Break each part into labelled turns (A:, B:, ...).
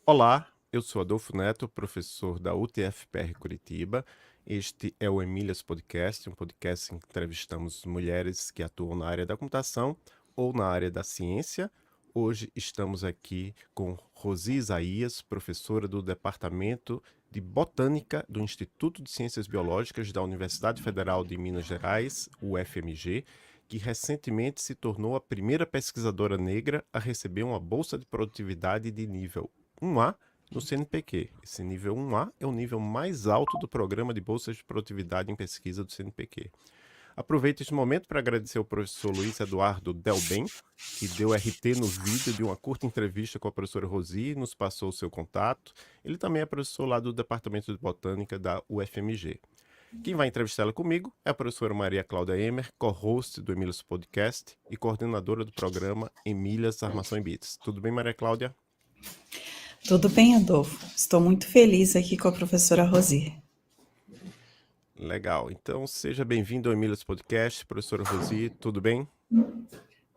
A: Olá, eu sou Adolfo Neto, professor da UTFPR Curitiba. Este é o Emílias Podcast, um podcast em que entrevistamos mulheres que atuam na área da computação ou na área da ciência. Hoje estamos aqui com Rosi Isaías, professora do Departamento de Botânica do Instituto de Ciências Biológicas da Universidade Federal de Minas Gerais, UFMG, que recentemente se tornou a primeira pesquisadora negra a receber uma bolsa de produtividade de nível 1A no CNPq. Esse nível 1A é o nível mais alto do programa de bolsas de produtividade em pesquisa do CNPq. Aproveito este momento para agradecer ao professor Luiz Eduardo Delbem, que deu RT no vídeo de uma curta entrevista com a professora Rosi e nos passou o seu contato. Ele também é professor lá do Departamento de Botânica da UFMG. Quem vai entrevistá-la comigo é a professora Maria Cláudia Emer, co-host do Emílias Podcast e coordenadora do programa Emílias Armação e Bits. Tudo bem, Maria Cláudia?
B: Tudo bem, Adolfo. Estou muito feliz aqui com a professora Rosi.
A: Legal. Então, seja bem-vindo ao Emílias Podcast. Professora Rosi, tudo bem?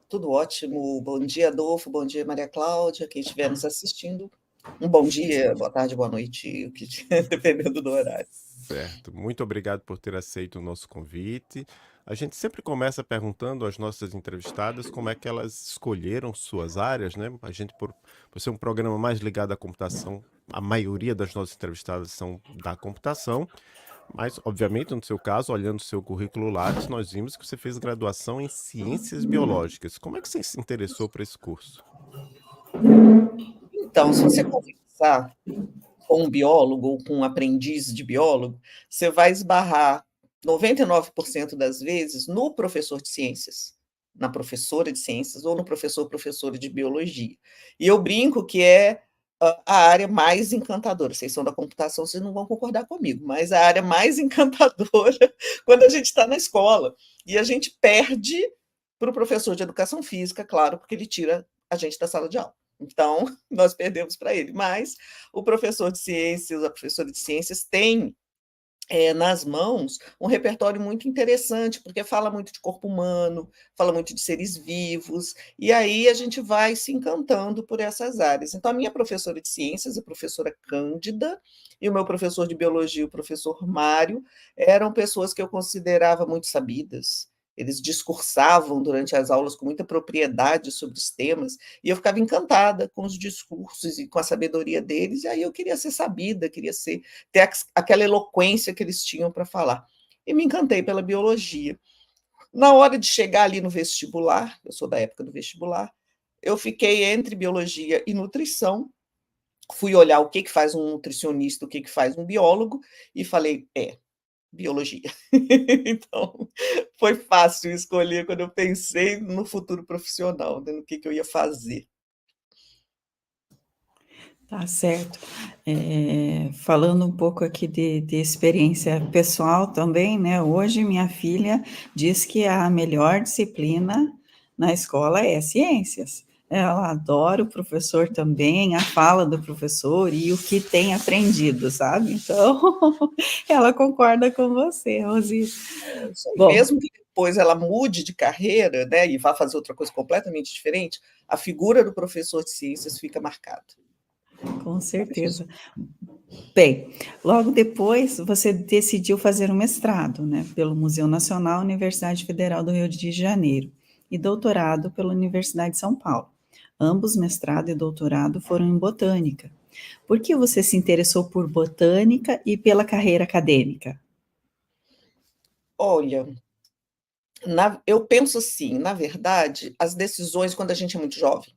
C: Tudo ótimo. Bom dia, Adolfo. Bom dia, Maria Cláudia. Quem estiver nos assistindo, um bom dia, boa tarde, boa noite, o que dependendo do horário.
A: Certo. Muito obrigado por ter aceito o nosso convite. A gente sempre começa perguntando às nossas entrevistadas como é que elas escolheram suas áreas, né? A gente, por ser um programa mais ligado à computação, a maioria das nossas entrevistadas são da computação. Mas, obviamente, no seu caso, olhando o seu currículo Lattes, nós vimos que você fez graduação em Ciências Biológicas. Como é que você se interessou por esse curso?
C: Então, se você conversar com um biólogo ou com um aprendiz de biólogo, você vai esbarrar 99% das vezes no professor de ciências, na professora de ciências ou no professora de biologia. E eu brinco que é a área mais encantadora. Vocês são da computação, vocês não vão concordar comigo, mas a área mais encantadora quando a gente está na escola. E a gente perde para o professor de educação física, claro, porque ele tira a gente da sala de aula. Então, nós perdemos para ele. Mas o professor de ciências, a professora de ciências tem nas mãos um repertório muito interessante, porque fala muito de corpo humano, fala muito de seres vivos, e aí a gente vai se encantando por essas áreas. Então, a minha professora de ciências, a professora Cândida, e o meu professor de biologia, o professor Mário, eram pessoas que eu considerava muito sabidas. Eles discursavam durante as aulas com muita propriedade sobre os temas, e eu ficava encantada com os discursos e com a sabedoria deles, e aí eu queria ser sabida, queria ter aquela eloquência que eles tinham para falar. E me encantei pela biologia. Na hora de chegar ali no vestibular, eu sou da época do vestibular, eu fiquei entre biologia e nutrição, fui olhar o que faz um nutricionista, o que faz um biólogo, e falei, biologia. Então, foi fácil escolher quando eu pensei no futuro profissional, né, no que eu ia fazer.
B: Tá certo. Falando um pouco aqui de experiência pessoal também, né? Hoje minha filha diz que a melhor disciplina na escola é ciências. Ela adora o professor também, a fala do professor e o que tem aprendido, sabe? Então, ela concorda com você, Rosi. Bom,
C: Mesmo que depois ela mude de carreira, né, e vá fazer outra coisa completamente diferente, a figura do professor de ciências fica marcada.
B: com certeza. Bem, logo depois você decidiu fazer um mestrado, né, pelo Museu Nacional, Universidade Federal do Rio de Janeiro, e doutorado pela Universidade de São Paulo. Ambos, mestrado e doutorado, foram em botânica. Por que você se interessou por botânica e pela carreira acadêmica?
C: Olha, eu penso assim, na verdade, as decisões, quando a gente é muito jovem,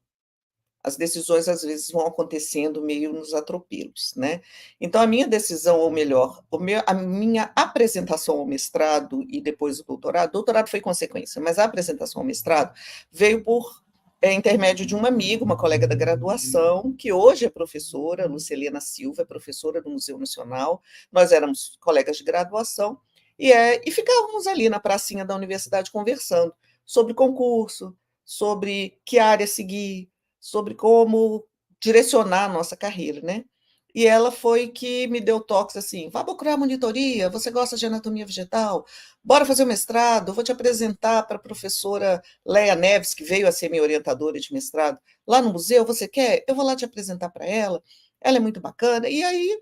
C: as decisões às vezes vão acontecendo meio nos atropelos, né? Então, a minha decisão, ou melhor, a minha apresentação ao mestrado e depois o doutorado foi consequência, mas a apresentação ao mestrado veio por intermédio de uma amiga, uma colega da graduação, que hoje é professora, Lucelena Silva, é professora do Museu Nacional, nós éramos colegas de graduação, e ficávamos ali na pracinha da universidade conversando sobre concurso, sobre que área seguir, sobre como direcionar a nossa carreira, né? E ela foi que me deu toques assim: vá procurar monitoria, você gosta de anatomia vegetal? Bora fazer o mestrado, vou te apresentar para a professora Leia Neves, que veio a ser minha orientadora de mestrado, lá no museu, você quer? Eu vou lá te apresentar para ela. ela é muito bacana, e aí,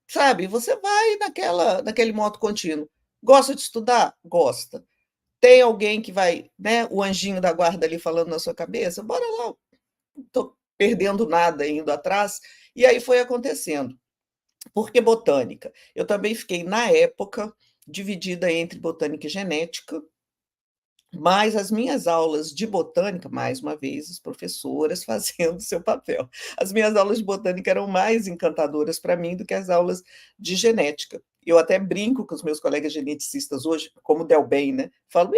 C: sabe, você vai naquele modo contínuo. Gosta de estudar? Gosta. Tem alguém que vai, né, o anjinho da guarda ali falando na sua cabeça? Bora lá, não estou perdendo nada indo atrás. E aí foi acontecendo. Por que botânica? Eu também fiquei, na época, dividida entre botânica e genética, mas as minhas aulas de botânica, mais uma vez, as professoras fazendo seu papel. As minhas aulas de botânica eram mais encantadoras para mim do que as aulas de genética. Eu até brinco com os meus colegas geneticistas hoje, como Delbem, né? Falo,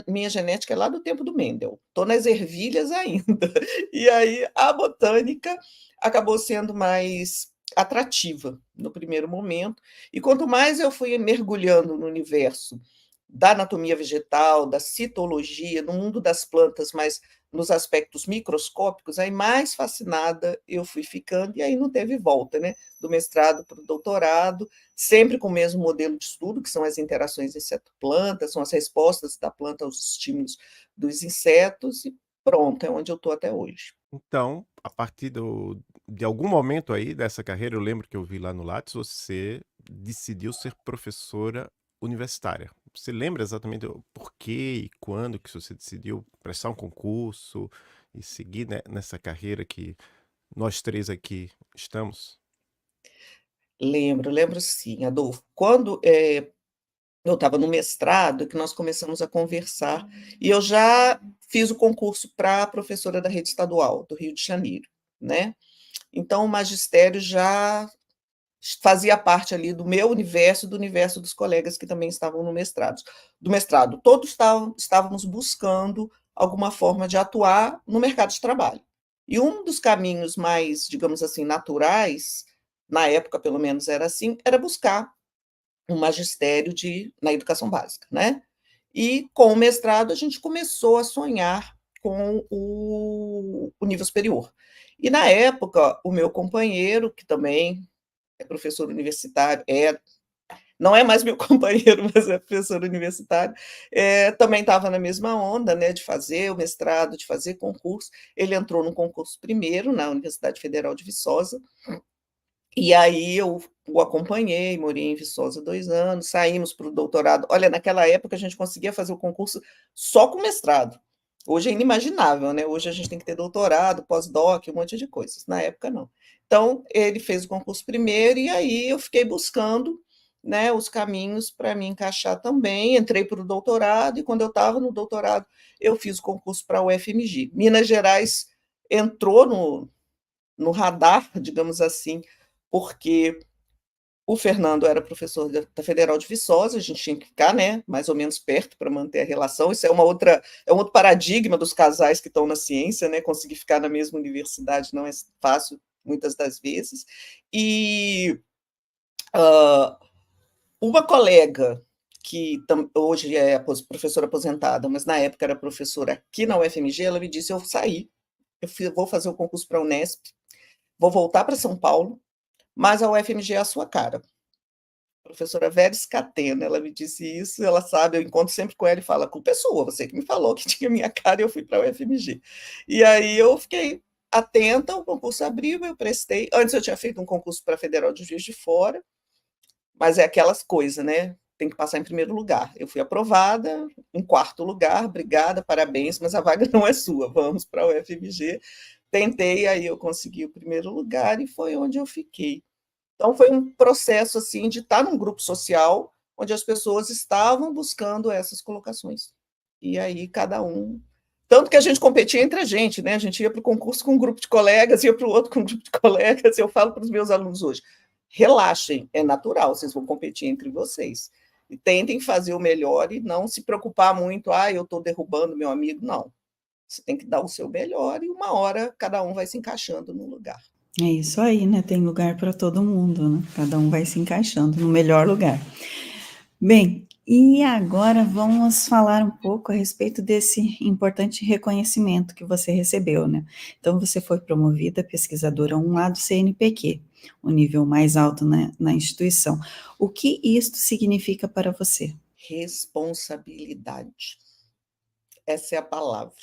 C: minha genética é lá do tempo do Mendel, estou nas ervilhas ainda. E aí a botânica acabou sendo mais atrativa no primeiro momento, e quanto mais eu fui mergulhando no universo da anatomia vegetal, da citologia, no mundo das plantas, mas nos aspectos microscópicos, aí mais fascinada eu fui ficando, e aí não teve volta, né? Do mestrado para o doutorado, sempre com o mesmo modelo de estudo, que são as interações inseto-planta, são as respostas da planta aos estímulos dos insetos, e pronto, é onde eu estou até hoje.
A: Então, a partir de algum momento aí dessa carreira, eu lembro que eu vi lá no Lattes, você decidiu ser professora universitária. Você lembra exatamente o porquê e quando que você decidiu prestar um concurso e seguir, né, nessa carreira que nós três aqui estamos?
C: Lembro sim, Adolfo. Quando eu estava no mestrado, que nós começamos a conversar, e eu já fiz o concurso para professora da rede estadual do Rio de Janeiro, né? Então, o magistério já fazia parte ali do meu universo, do universo dos colegas que também estavam no mestrado. Do mestrado, todos estávamos buscando alguma forma de atuar no mercado de trabalho. E um dos caminhos mais, digamos assim, naturais, na época pelo menos era assim, era buscar um magistério na educação básica, né? E com o mestrado a gente começou a sonhar com o nível superior. E na época, o meu companheiro, que também é professor universitário, não é mais meu companheiro, mas é professor universitário, também estava na mesma onda, né, de fazer o mestrado, de fazer concurso. Ele entrou no concurso primeiro na Universidade Federal de Viçosa, e aí eu o acompanhei, morei em Viçosa 2 anos, saímos para o doutorado. Olha, naquela época a gente conseguia fazer o concurso só com mestrado. Hoje é inimaginável, né? Hoje a gente tem que ter doutorado, pós-doc, um monte de coisas. Na época, não. Então, ele fez o concurso primeiro, e aí eu fiquei buscando, né, os caminhos para me encaixar também. Entrei para o doutorado, e quando eu estava no doutorado, eu fiz o concurso para a UFMG. Minas Gerais entrou no radar, digamos assim, porque o Fernando era professor da Federal de Viçosa, a gente tinha que ficar, né, mais ou menos perto para manter a relação. Isso é um outro paradigma dos casais que estão na ciência, né? Conseguir ficar na mesma universidade não é fácil, muitas das vezes. E uma colega que hoje é professora aposentada, mas na época era professora aqui na UFMG, ela me disse: eu saí, vou fazer o concurso para a Unesp, vou voltar para São Paulo, mas a UFMG é a sua cara. Professora Vera Scatena, ela me disse isso, ela sabe, eu encontro sempre com ela e falo: a culpa é sua, você que me falou que tinha minha cara, e eu fui para a UFMG. E aí eu fiquei atenta, o concurso abriu, eu prestei. Antes eu tinha feito um concurso para a Federal de Juiz de Fora, mas é aquelas coisas, né? Tem que passar em primeiro lugar. Eu fui aprovada em quarto lugar, obrigada, parabéns, mas a vaga não é sua, vamos para a UFMG. Tentei, aí eu consegui o primeiro lugar e foi onde eu fiquei. Então, foi um processo assim de estar num grupo social onde as pessoas estavam buscando essas colocações. E aí, cada um. Tanto que a gente competia entre a gente, né? A gente ia para o concurso com um grupo de colegas, ia para o outro com um grupo de colegas. Eu falo para os meus alunos hoje: relaxem, é natural, vocês vão competir entre vocês. E tentem fazer o melhor e não se preocupar muito, eu estou derrubando meu amigo. Não. Você tem que dar o seu melhor e uma hora cada um vai se encaixando no lugar.
B: É isso aí, né? Tem lugar para todo mundo, né? Cada um vai se encaixando no melhor lugar. Bem, e agora vamos falar um pouco a respeito desse importante reconhecimento que você recebeu, né? Então, você foi promovida pesquisadora 1A do CNPq, o nível mais alto na instituição. O que isto significa para você?
C: Responsabilidade. Essa é a palavra.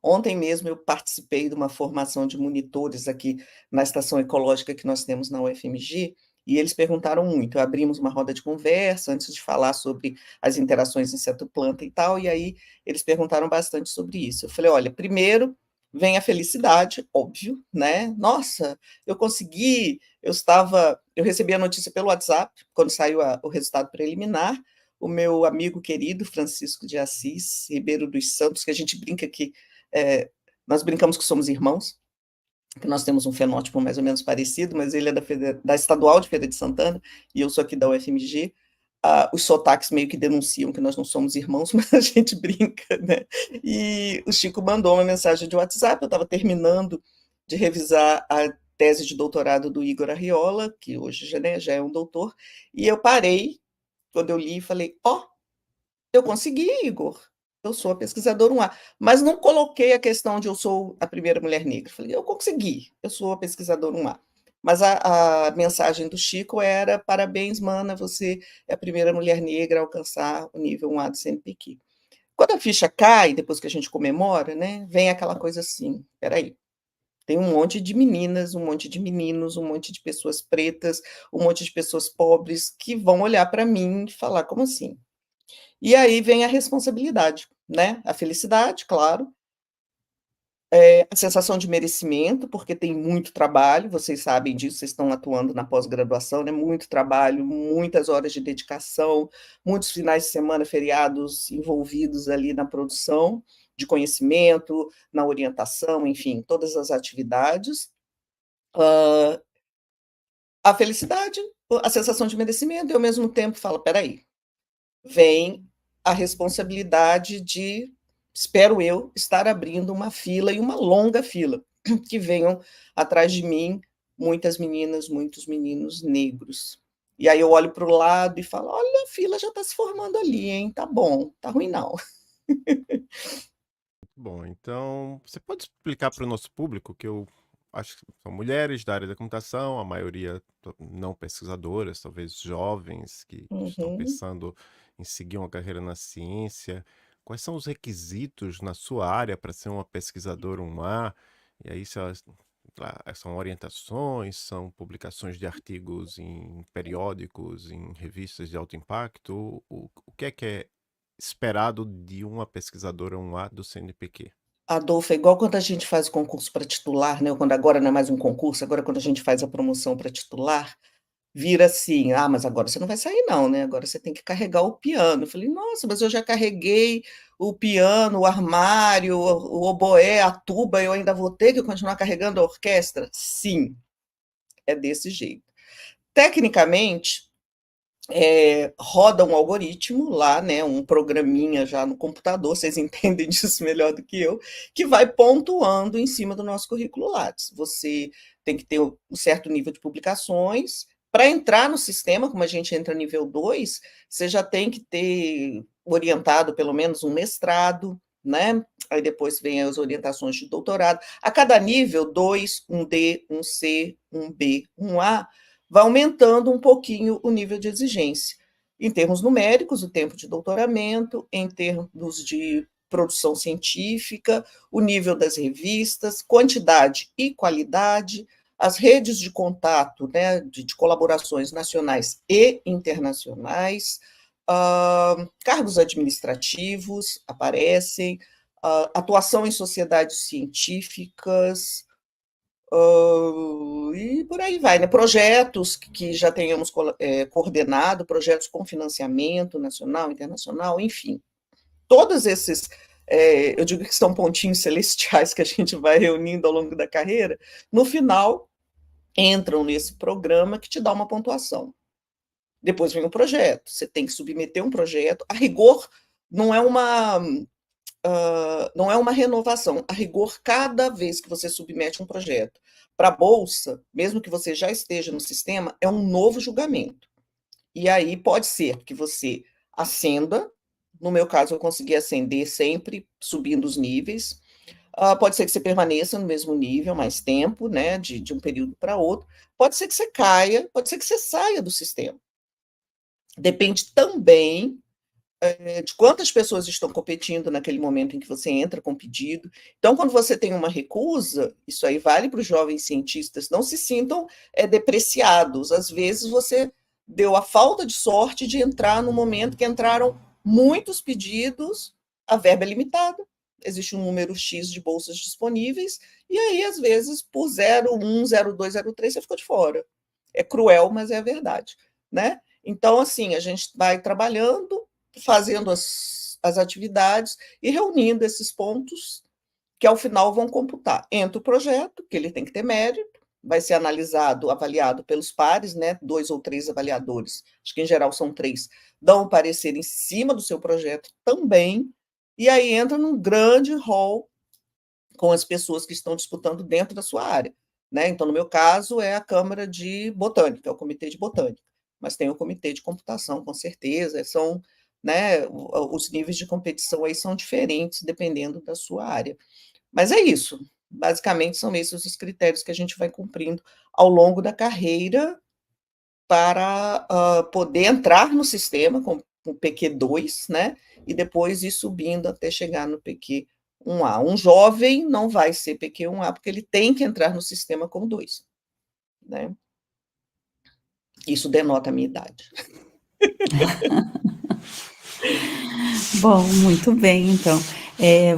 C: Ontem mesmo eu participei de uma formação de monitores aqui na estação ecológica que nós temos na UFMG, e eles perguntaram muito. Abrimos uma roda de conversa antes de falar sobre as interações inseto-planta e tal, e aí eles perguntaram bastante sobre isso. Eu falei, olha, primeiro vem a felicidade, óbvio, né? Nossa, eu consegui, eu recebi a notícia pelo WhatsApp, quando saiu o resultado preliminar, o meu amigo querido Francisco de Assis Ribeiro dos Santos, que a gente brinca que nós brincamos que somos irmãos, que nós temos um fenótipo mais ou menos parecido, mas ele é da Estadual de Feira de Santana, e eu sou aqui da UFMG. Os sotaques meio que denunciam que nós não somos irmãos, mas a gente brinca, né? E o Chico mandou uma mensagem de WhatsApp, eu estava terminando de revisar a tese de doutorado do Igor Arriola, que hoje já é um doutor, e eu parei, quando eu li, e falei, eu consegui, Igor, eu sou a pesquisadora 1A, mas não coloquei a questão de eu sou a primeira mulher negra. Falei, eu consegui, eu sou a pesquisadora 1A. Mas a mensagem do Chico era, parabéns, mana, você é a primeira mulher negra a alcançar o nível 1A do CNPq. Quando a ficha cai, depois que a gente comemora, né, vem aquela coisa assim, peraí, tem um monte de meninas, um monte de meninos, um monte de pessoas pretas, um monte de pessoas pobres que vão olhar para mim e falar, como assim? E aí vem a responsabilidade, né? A felicidade, claro, a sensação de merecimento, porque tem muito trabalho, vocês sabem disso, vocês estão atuando na pós-graduação, né? Muito trabalho, muitas horas de dedicação, muitos finais de semana, feriados envolvidos ali na produção de conhecimento, na orientação, enfim, todas as atividades. A felicidade, a sensação de merecimento, e ao mesmo tempo fala, peraí, vem a responsabilidade de, espero eu, estar abrindo uma fila, e uma longa fila, que venham atrás de mim muitas meninas, muitos meninos negros. E aí eu olho para o lado e falo, olha, a fila já está se formando ali, hein? Tá bom, tá ruim não.
A: Bom, então, você pode explicar para o nosso público, que eu acho que são mulheres da área da computação, a maioria não pesquisadoras, talvez jovens que estão
C: Uhum.
A: pensando em seguir uma carreira na ciência. Quais são os requisitos na sua área para ser uma pesquisadora 1A? E aí, se são orientações, são publicações de artigos em periódicos, em revistas de alto impacto? O que é esperado de uma pesquisadora 1A do CNPq?
C: Adolfo, é igual quando a gente faz o concurso para titular, né? Quando agora não é mais um concurso, agora quando a gente faz a promoção para titular, vira assim, mas agora você não vai sair não, né, agora você tem que carregar o piano. Eu falei: "Nossa, mas eu já carreguei o piano, o armário, o oboé, a tuba, eu ainda vou ter que continuar carregando a orquestra?". Sim, é desse jeito. Tecnicamente, roda um algoritmo lá, né, um programinha já no computador, vocês entendem disso melhor do que eu, que vai pontuando em cima do nosso currículo Lattes. Você tem que ter um certo nível de publicações. Para entrar no sistema, como a gente entra nível 2, você já tem que ter orientado pelo menos um mestrado, né? Aí depois vem as orientações de doutorado. A cada nível, 2, um D, um C, um B, um A, vai aumentando um pouquinho o nível de exigência. Em termos numéricos, o tempo de doutoramento, em termos de produção científica, o nível das revistas, quantidade e qualidade, as redes de contato, né, de colaborações nacionais e internacionais, cargos administrativos aparecem, atuação em sociedades científicas, e por aí vai, né? Projetos que já tenhamos coordenado, projetos com financiamento nacional, internacional, enfim. Todos esses, eu digo que são pontinhos celestiais que a gente vai reunindo ao longo da carreira, no final entram nesse programa que te dá uma pontuação. Depois vem o projeto, você tem que submeter um projeto, a rigor não é uma renovação, a rigor, cada vez que você submete um projeto para a bolsa, mesmo que você já esteja no sistema, é um novo julgamento. E aí pode ser que você ascenda, no meu caso eu consegui ascender sempre, subindo os níveis, pode ser que você permaneça no mesmo nível mais tempo, né, de um período para outro, pode ser que você caia, pode ser que você saia do sistema. Depende também de quantas pessoas estão competindo naquele momento em que você entra com pedido. Então, quando você tem uma recusa, isso aí vale para os jovens cientistas, não se sintam depreciados. Às vezes você deu a falta de sorte de entrar no momento que entraram muitos pedidos, a verba é limitada, existe um número X de bolsas disponíveis, e aí, às vezes, por 0,1, 0,2, 0,3, você ficou de fora. É cruel, mas é a verdade, né? Então, assim, a gente vai trabalhando, fazendo as atividades e reunindo esses pontos que, ao final, vão computar. Entra o projeto, que ele tem que ter mérito, vai ser analisado, avaliado pelos pares, né? 2 ou 3 avaliadores, acho que em geral são 3, dão um parecer em cima do seu projeto também, e aí entra num grande hall com as pessoas que estão disputando dentro da sua área, né? Então, no meu caso, é a Câmara de Botânica, é o Comitê de Botânica, mas tem o Comitê de Computação, com certeza, são, né, os níveis de competição aí são diferentes dependendo da sua área. Mas é isso, basicamente são esses os critérios que a gente vai cumprindo ao longo da carreira para poder entrar no sistema com o PQ2, né, e depois ir subindo até chegar no PQ1A. Um jovem não vai ser PQ1A, porque ele tem que entrar no sistema como 2, né? Isso denota a minha idade.
B: Bom, muito bem, então.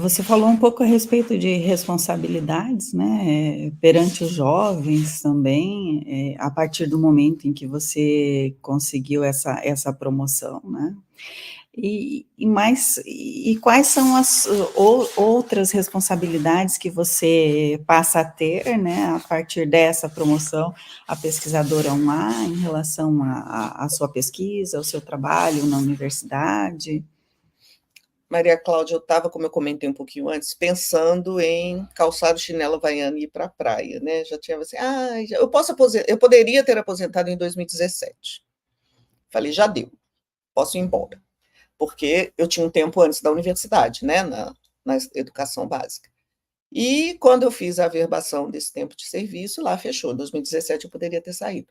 B: Você falou um pouco a respeito de responsabilidades, né, perante os jovens também, a partir do momento em que você conseguiu essa promoção, né? E quais são as outras responsabilidades que você passa a ter, né, a partir dessa promoção, a pesquisadora 1A, em relação à sua pesquisa, ao seu trabalho na universidade?
C: Maria Cláudia, eu estava, como eu comentei um pouquinho antes, pensando em calçar o chinelo havaiano e ir para a praia, né? Já tinha assim, eu poderia ter aposentado em 2017. Falei, já deu, posso ir embora. Porque eu tinha um tempo antes da universidade, né, na educação básica. E quando eu fiz a averbação desse tempo de serviço, lá fechou. Em 2017 eu poderia ter saído.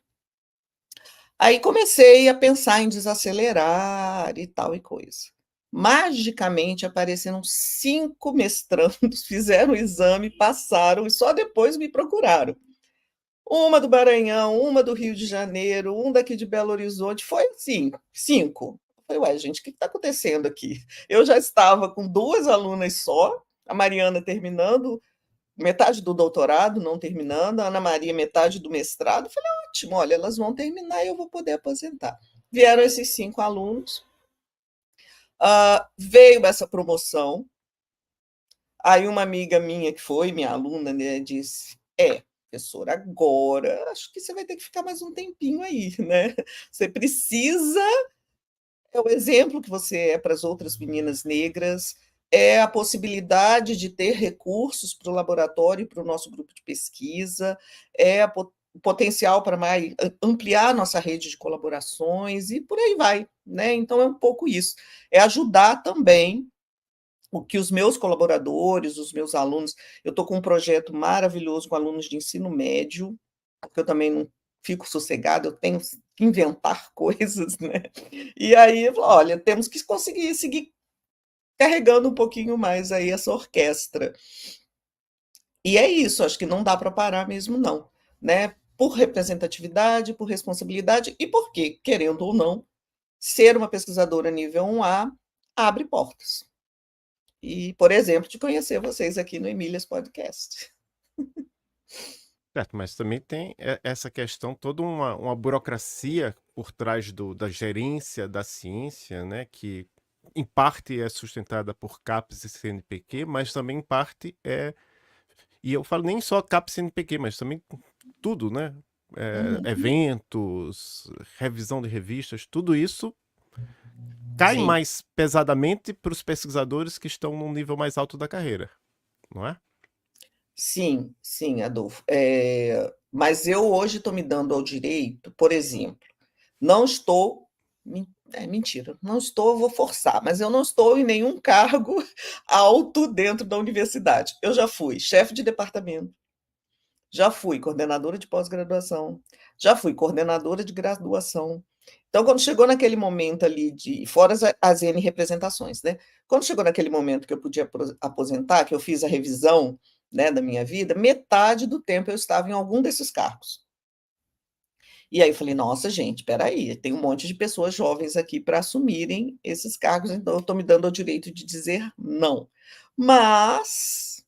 C: Aí comecei a pensar em desacelerar e tal e coisa. Magicamente apareceram 5 mestrandos, fizeram o exame, passaram e só depois me procuraram. Uma do Maranhão, uma do Rio de Janeiro, um daqui de Belo Horizonte, foi assim, 5. Eu falei, ué, gente, o que está acontecendo aqui? Eu já estava com 2 alunas só, a Mariana terminando metade do doutorado, não terminando, a Ana Maria metade do mestrado. Eu falei, ótimo, olha, elas vão terminar e eu vou poder aposentar. Vieram esses 5 alunos, veio essa promoção, aí uma amiga minha, que foi minha aluna, né, disse, professora, agora acho que você vai ter que ficar mais um tempinho aí, né? Você precisa, é o exemplo que você é para as outras meninas negras, é a possibilidade de ter recursos para o laboratório e para o nosso grupo de pesquisa, é o potencial para ampliar nossa rede de colaborações e por aí vai, né? Então é um pouco isso, é ajudar também o que os meus colaboradores, os meus alunos, eu estou com um projeto maravilhoso com alunos de ensino médio, porque eu também não fico sossegada, eu tenho que inventar coisas, né? E aí, olha, temos que conseguir seguir carregando um pouquinho mais aí essa orquestra. E é isso, acho que não dá para parar mesmo, não, né? Por representatividade, por responsabilidade e porque, querendo ou não, ser uma pesquisadora nível 1A abre portas. E, por exemplo, de conhecer vocês aqui no Emílias Podcast.
A: Certo, mas também tem essa questão, toda uma burocracia por trás da gerência da ciência, né, que em parte é sustentada por CAPES e CNPq, mas também em parte e eu falo nem só CAPES e CNPq, mas também tudo, né, eventos, revisão de revistas, tudo isso cai
C: Sim.
A: mais pesadamente para os pesquisadores que estão num nível mais alto da carreira, não é?
C: Sim, sim, Adolfo. Mas eu hoje estou me dando ao direito, por exemplo, não estou. Mentira, não estou, vou forçar, mas eu não estou em nenhum cargo alto dentro da universidade. Eu já fui chefe de departamento, já fui coordenadora de pós-graduação, já fui coordenadora de graduação, Então, quando chegou naquele momento ali fora as N representações, né? Quando chegou naquele momento que eu podia aposentar, que eu fiz a revisão, né, da minha vida, metade do tempo eu estava em algum desses cargos. E aí eu falei: "Nossa, gente, espera aí, tem um monte de pessoas jovens aqui para assumirem esses cargos, então eu estou me dando o direito de dizer não". Mas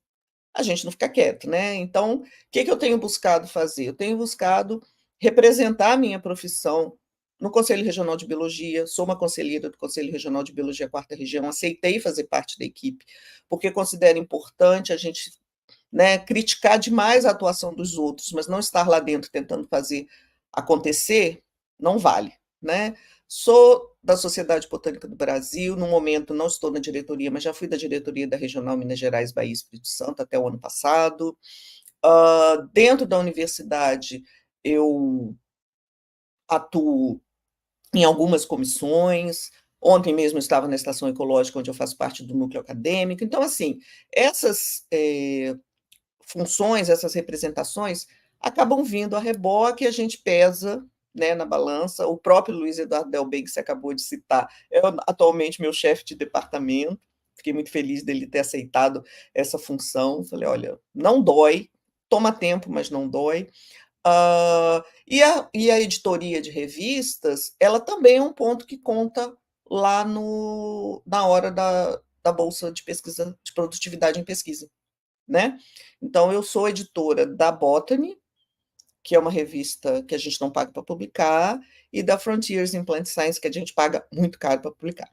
C: a gente não fica quieto, né. Então, o que que eu tenho buscado fazer? Eu tenho buscado representar a minha profissão no Conselho Regional de Biologia, sou uma conselheira do Conselho Regional de Biologia 4ª Região, aceitei fazer parte da equipe, porque considero importante a gente, né, criticar demais a atuação dos outros, mas não estar lá dentro tentando fazer acontecer, não vale, né. Sou da Sociedade Botânica do Brasil, no momento não estou na diretoria, mas já fui da diretoria da Regional Minas Gerais, Bahia e Espírito Santo até o ano passado. Dentro da universidade, eu atuo em algumas comissões. Ontem mesmo eu estava na Estação Ecológica, onde eu faço parte do núcleo acadêmico. Então, assim, essas funções, essas representações, acabam vindo a reboque, a gente pesa, né, na balança. O próprio Luiz Eduardo Delbem, que você acabou de citar, é atualmente meu chefe de departamento. Fiquei muito feliz dele ter aceitado essa função. Falei: olha, não dói, toma tempo, mas não dói. E a editoria de revistas, ela também é um ponto que conta lá na hora da bolsa de pesquisa, de produtividade em pesquisa, né. Então eu sou editora da Botany, que é uma revista que a gente não paga para publicar, e da Frontiers in Plant Science, que a gente paga muito caro para publicar.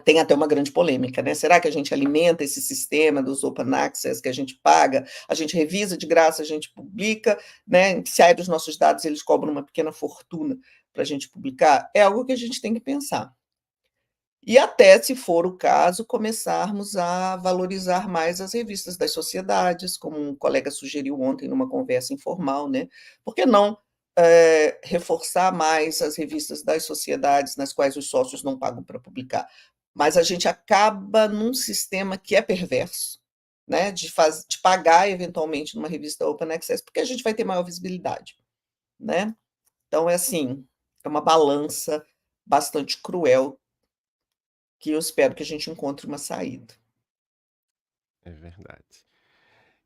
C: Tem até uma grande polêmica, né, será que a gente alimenta esse sistema dos open access que a gente paga, a gente revisa de graça, a gente publica, né, sai dos nossos dados, eles cobram uma pequena fortuna para a gente publicar? É algo que a gente tem que pensar. E até, se for o caso, começarmos a valorizar mais as revistas das sociedades, como um colega sugeriu ontem numa conversa informal, né. Por que não, reforçar mais as revistas das sociedades nas quais os sócios não pagam para publicar? Mas a gente acaba num sistema que é perverso, né, de pagar eventualmente numa revista open access, porque a gente vai ter maior visibilidade, né. Então é assim, é uma balança bastante cruel que eu espero que a gente encontre uma saída.
A: É verdade.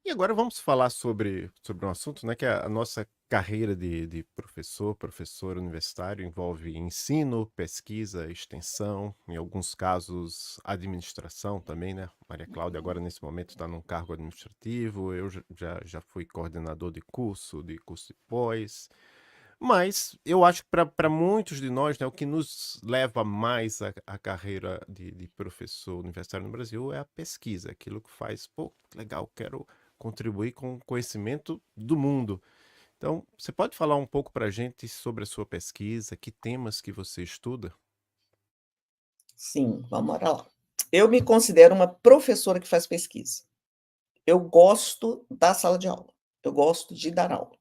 A: E agora vamos falar sobre um assunto, né, que é a nossa carreira de professor, professor universitário envolve ensino, pesquisa, extensão, em alguns casos administração também, né? Maria Cláudia agora nesse momento está num cargo administrativo, eu já fui coordenador de curso de pós, mas eu acho que para muitos de nós, né, o que nos leva mais à carreira de professor universitário no Brasil é a pesquisa, aquilo que faz, pô, legal, quero contribuir com o conhecimento do mundo. Então, você pode falar um pouco para a gente sobre a sua pesquisa, que temas que você estuda?
C: Sim, vamos lá. Eu me considero uma professora que faz pesquisa. Eu gosto da sala de aula, eu gosto de dar aula.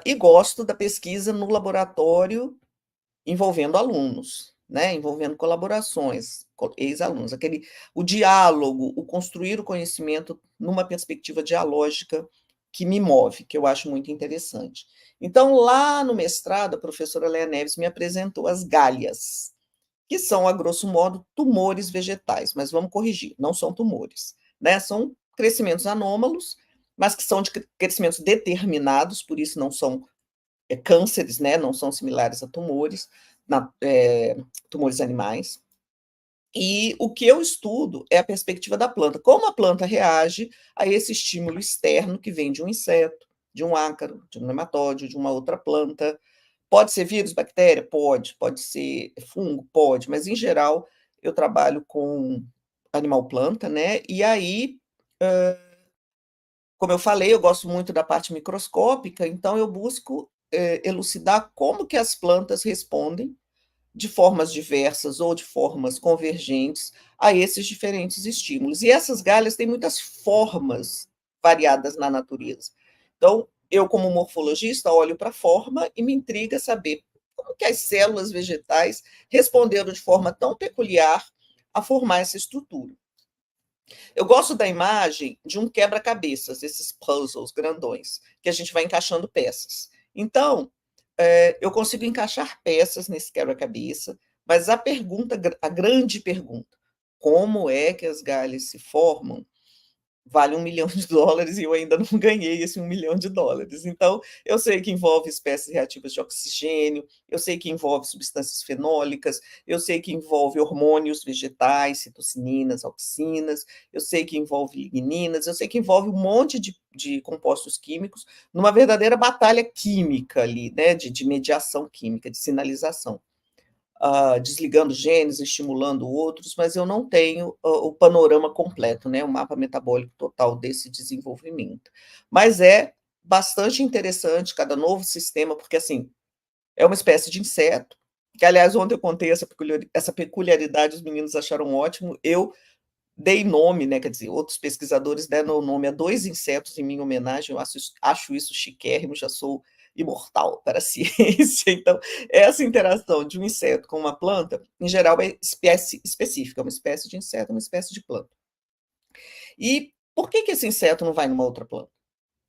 C: E gosto da pesquisa no laboratório envolvendo alunos, né, envolvendo colaborações, ex-alunos, o diálogo, o construir o conhecimento numa perspectiva dialógica que me move, que eu acho muito interessante. Então, lá no mestrado, a professora Léa Neves me apresentou as galhas, que são, a grosso modo, tumores vegetais, mas vamos corrigir, não são tumores, né? São crescimentos anômalos, mas que são de crescimentos determinados, por isso não são cânceres, né? Não são similares a tumores, tumores animais. E o que eu estudo é a perspectiva da planta, como a planta reage a esse estímulo externo que vem de um inseto, de um ácaro, de um nematóide, de uma outra planta. Pode ser vírus, bactéria? Pode ser fungo? Pode, mas em geral eu trabalho com animal-planta, né, e aí, como eu falei, eu gosto muito da parte microscópica, então eu busco, elucidar como que as plantas respondem, de formas diversas ou de formas convergentes, a esses diferentes estímulos. E essas galhas têm muitas formas variadas na natureza. Então, eu, como morfologista, olho para a forma e me intriga saber como que as células vegetais responderam de forma tão peculiar a formar essa estrutura. Eu gosto da imagem de um quebra-cabeças, esses puzzles grandões, que a gente vai encaixando peças. Então, eu consigo encaixar peças nesse quebra-cabeça, mas a grande pergunta, como é que as galhas se formam, vale $1 milhão e eu ainda não ganhei esse $1 milhão. Então, eu sei que envolve espécies reativas de oxigênio, eu sei que envolve substâncias fenólicas, eu sei que envolve hormônios vegetais, citocininas, auxinas, eu sei que envolve ligninas, eu sei que envolve um monte de compostos químicos numa verdadeira batalha química ali, né, de mediação química, de sinalização. Desligando genes, estimulando outros, mas eu não tenho o panorama completo, né, o mapa metabólico total desse desenvolvimento. Mas é bastante interessante cada novo sistema, porque assim, é uma espécie de inseto, que aliás ontem eu contei essa peculiaridade, os meninos acharam ótimo, eu dei nome, né, quer dizer, outros pesquisadores deram nome a 2 insetos em minha homenagem, eu acho isso chiquérrimo, já sou imortal para a ciência. Então, essa interação de um inseto com uma planta, em geral, é espécie específica, uma espécie de inseto, uma espécie de planta. E por que esse inseto não vai numa outra planta?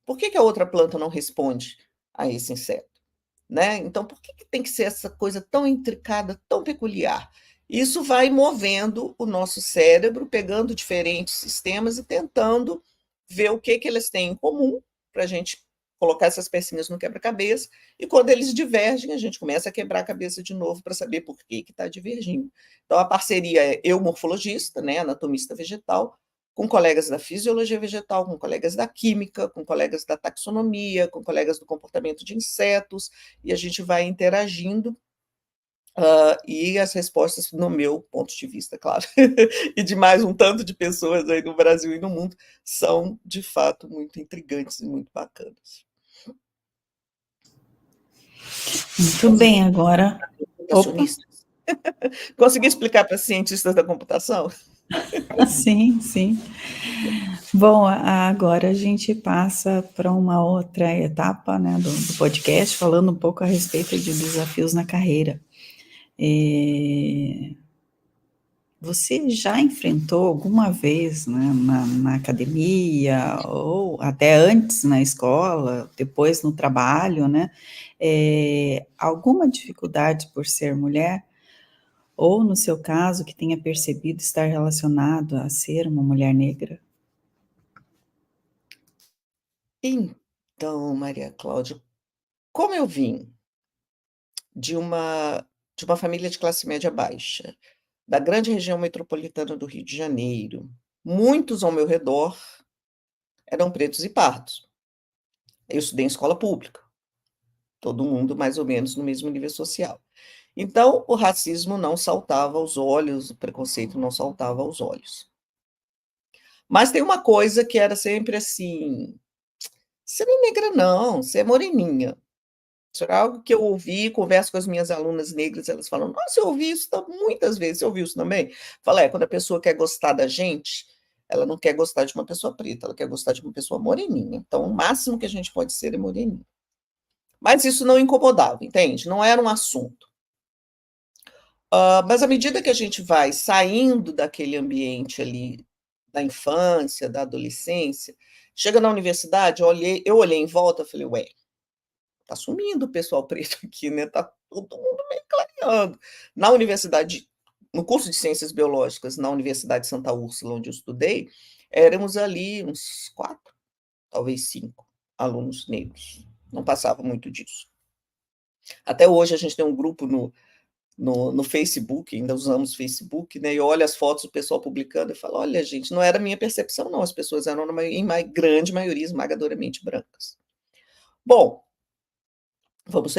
C: Por que a outra planta não responde a esse inseto? Né? Então, por que tem que ser essa coisa tão intricada, tão peculiar? Isso vai movendo o nosso cérebro, pegando diferentes sistemas e tentando ver o que eles têm em comum, para a gente colocar essas pecinhas no quebra-cabeça, e quando eles divergem, a gente começa a quebrar a cabeça de novo para saber por que está divergindo. Então, a parceria é eu, morfologista, né, anatomista vegetal, com colegas da fisiologia vegetal, com colegas da química, com colegas da taxonomia, com colegas do comportamento de insetos, e a gente vai interagindo, e as respostas, no meu ponto de vista, claro, e de mais um tanto de pessoas aí no Brasil e no mundo, são, de fato, muito intrigantes e muito bacanas.
B: Muito bem, agora... Opa!
C: Consegui explicar para cientistas da computação?
B: Sim, sim. Bom, agora a gente passa para uma outra etapa, né, do podcast, falando um pouco a respeito de desafios na carreira. Você já enfrentou alguma vez, né, na academia, ou até antes na escola, depois no trabalho, né, alguma dificuldade por ser mulher? Ou, no seu caso, que tenha percebido estar relacionado a ser uma mulher negra?
C: Então, Maria Cláudia, como eu vim de uma família de classe média baixa, da grande região metropolitana do Rio de Janeiro, muitos ao meu redor eram pretos e pardos. Eu estudei em escola pública, todo mundo mais ou menos no mesmo nível social. Então, o racismo não saltava aos olhos, o preconceito não saltava aos olhos. Mas tem uma coisa que era sempre assim: você não é negra, não, você é moreninha. Isso era algo que eu ouvi, converso com as minhas alunas negras, elas falam: nossa, eu ouvi isso muitas vezes, você ouviu isso também? Fala, quando a pessoa quer gostar da gente, ela não quer gostar de uma pessoa preta, ela quer gostar de uma pessoa moreninha. Então, o máximo que a gente pode ser é moreninha. Mas isso não incomodava, entende? Não era um assunto. Mas à medida que a gente vai saindo daquele ambiente ali, da infância, da adolescência, chega na universidade, eu olhei em volta e falei, ué, tá sumindo o pessoal preto aqui, né? Tá todo mundo meio clareando. Na universidade, no curso de Ciências Biológicas, na Universidade de Santa Úrsula, onde eu estudei, éramos ali uns 4, talvez 5 alunos negros. Não passava muito disso. Até hoje a gente tem um grupo no Facebook, ainda usamos Facebook, né? E eu olho as fotos do pessoal publicando e falo, olha, gente, não era a minha percepção, não. As pessoas eram, em grande maioria, esmagadoramente brancas. Bom, vamos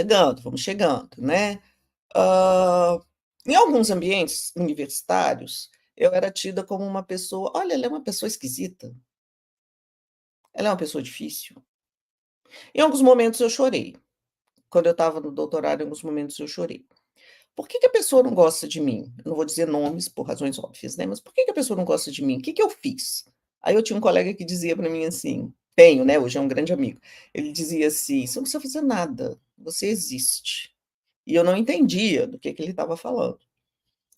C: chegando, né? Em alguns ambientes universitários, eu era tida como uma pessoa, olha, ela é uma pessoa esquisita. Ela é uma pessoa difícil. Em alguns momentos eu chorei. Quando eu estava no doutorado, em alguns momentos eu chorei. Por que a pessoa não gosta de mim? Eu não vou dizer nomes por razões óbvias, né? Mas por que a pessoa não gosta de mim? O que eu fiz? Aí eu tinha um colega que dizia para mim assim, tenho, né? Hoje é um grande amigo. Ele dizia assim, você não precisa fazer nada, você existe. E eu não entendia do que ele estava falando.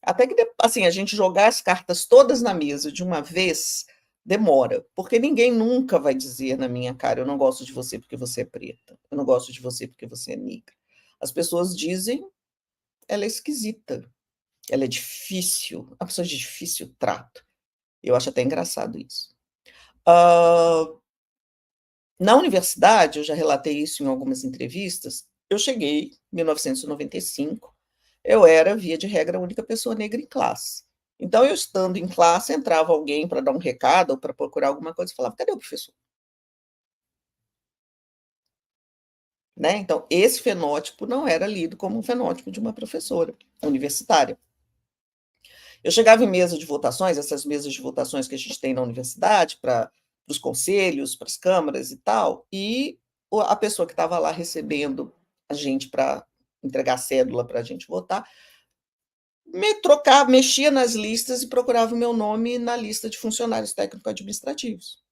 C: Até que, assim, a gente jogar as cartas todas na mesa de uma vez demora, porque ninguém nunca vai dizer na minha cara, eu não gosto de você porque você é preta, eu não gosto de você porque você é negra. As pessoas dizem, ela é esquisita, ela é difícil, uma pessoa de difícil trato. Eu acho até engraçado isso. Na universidade, eu já relatei isso em algumas entrevistas, eu cheguei em 1995, eu era, via de regra, a única pessoa negra em classe. Então, eu estando em classe, entrava alguém para dar um recado ou para procurar alguma coisa e falava: cadê o professor? Né? Então, esse fenótipo não era lido como um fenótipo de uma professora universitária. Eu chegava em mesa de votações, essas mesas de votações que a gente tem na universidade, para os conselhos, para as câmaras e tal, e a pessoa que estava lá recebendo a gente para entregar a cédula para a gente votar, mexia nas listas e procurava o meu nome na lista de funcionários técnico-administrativos.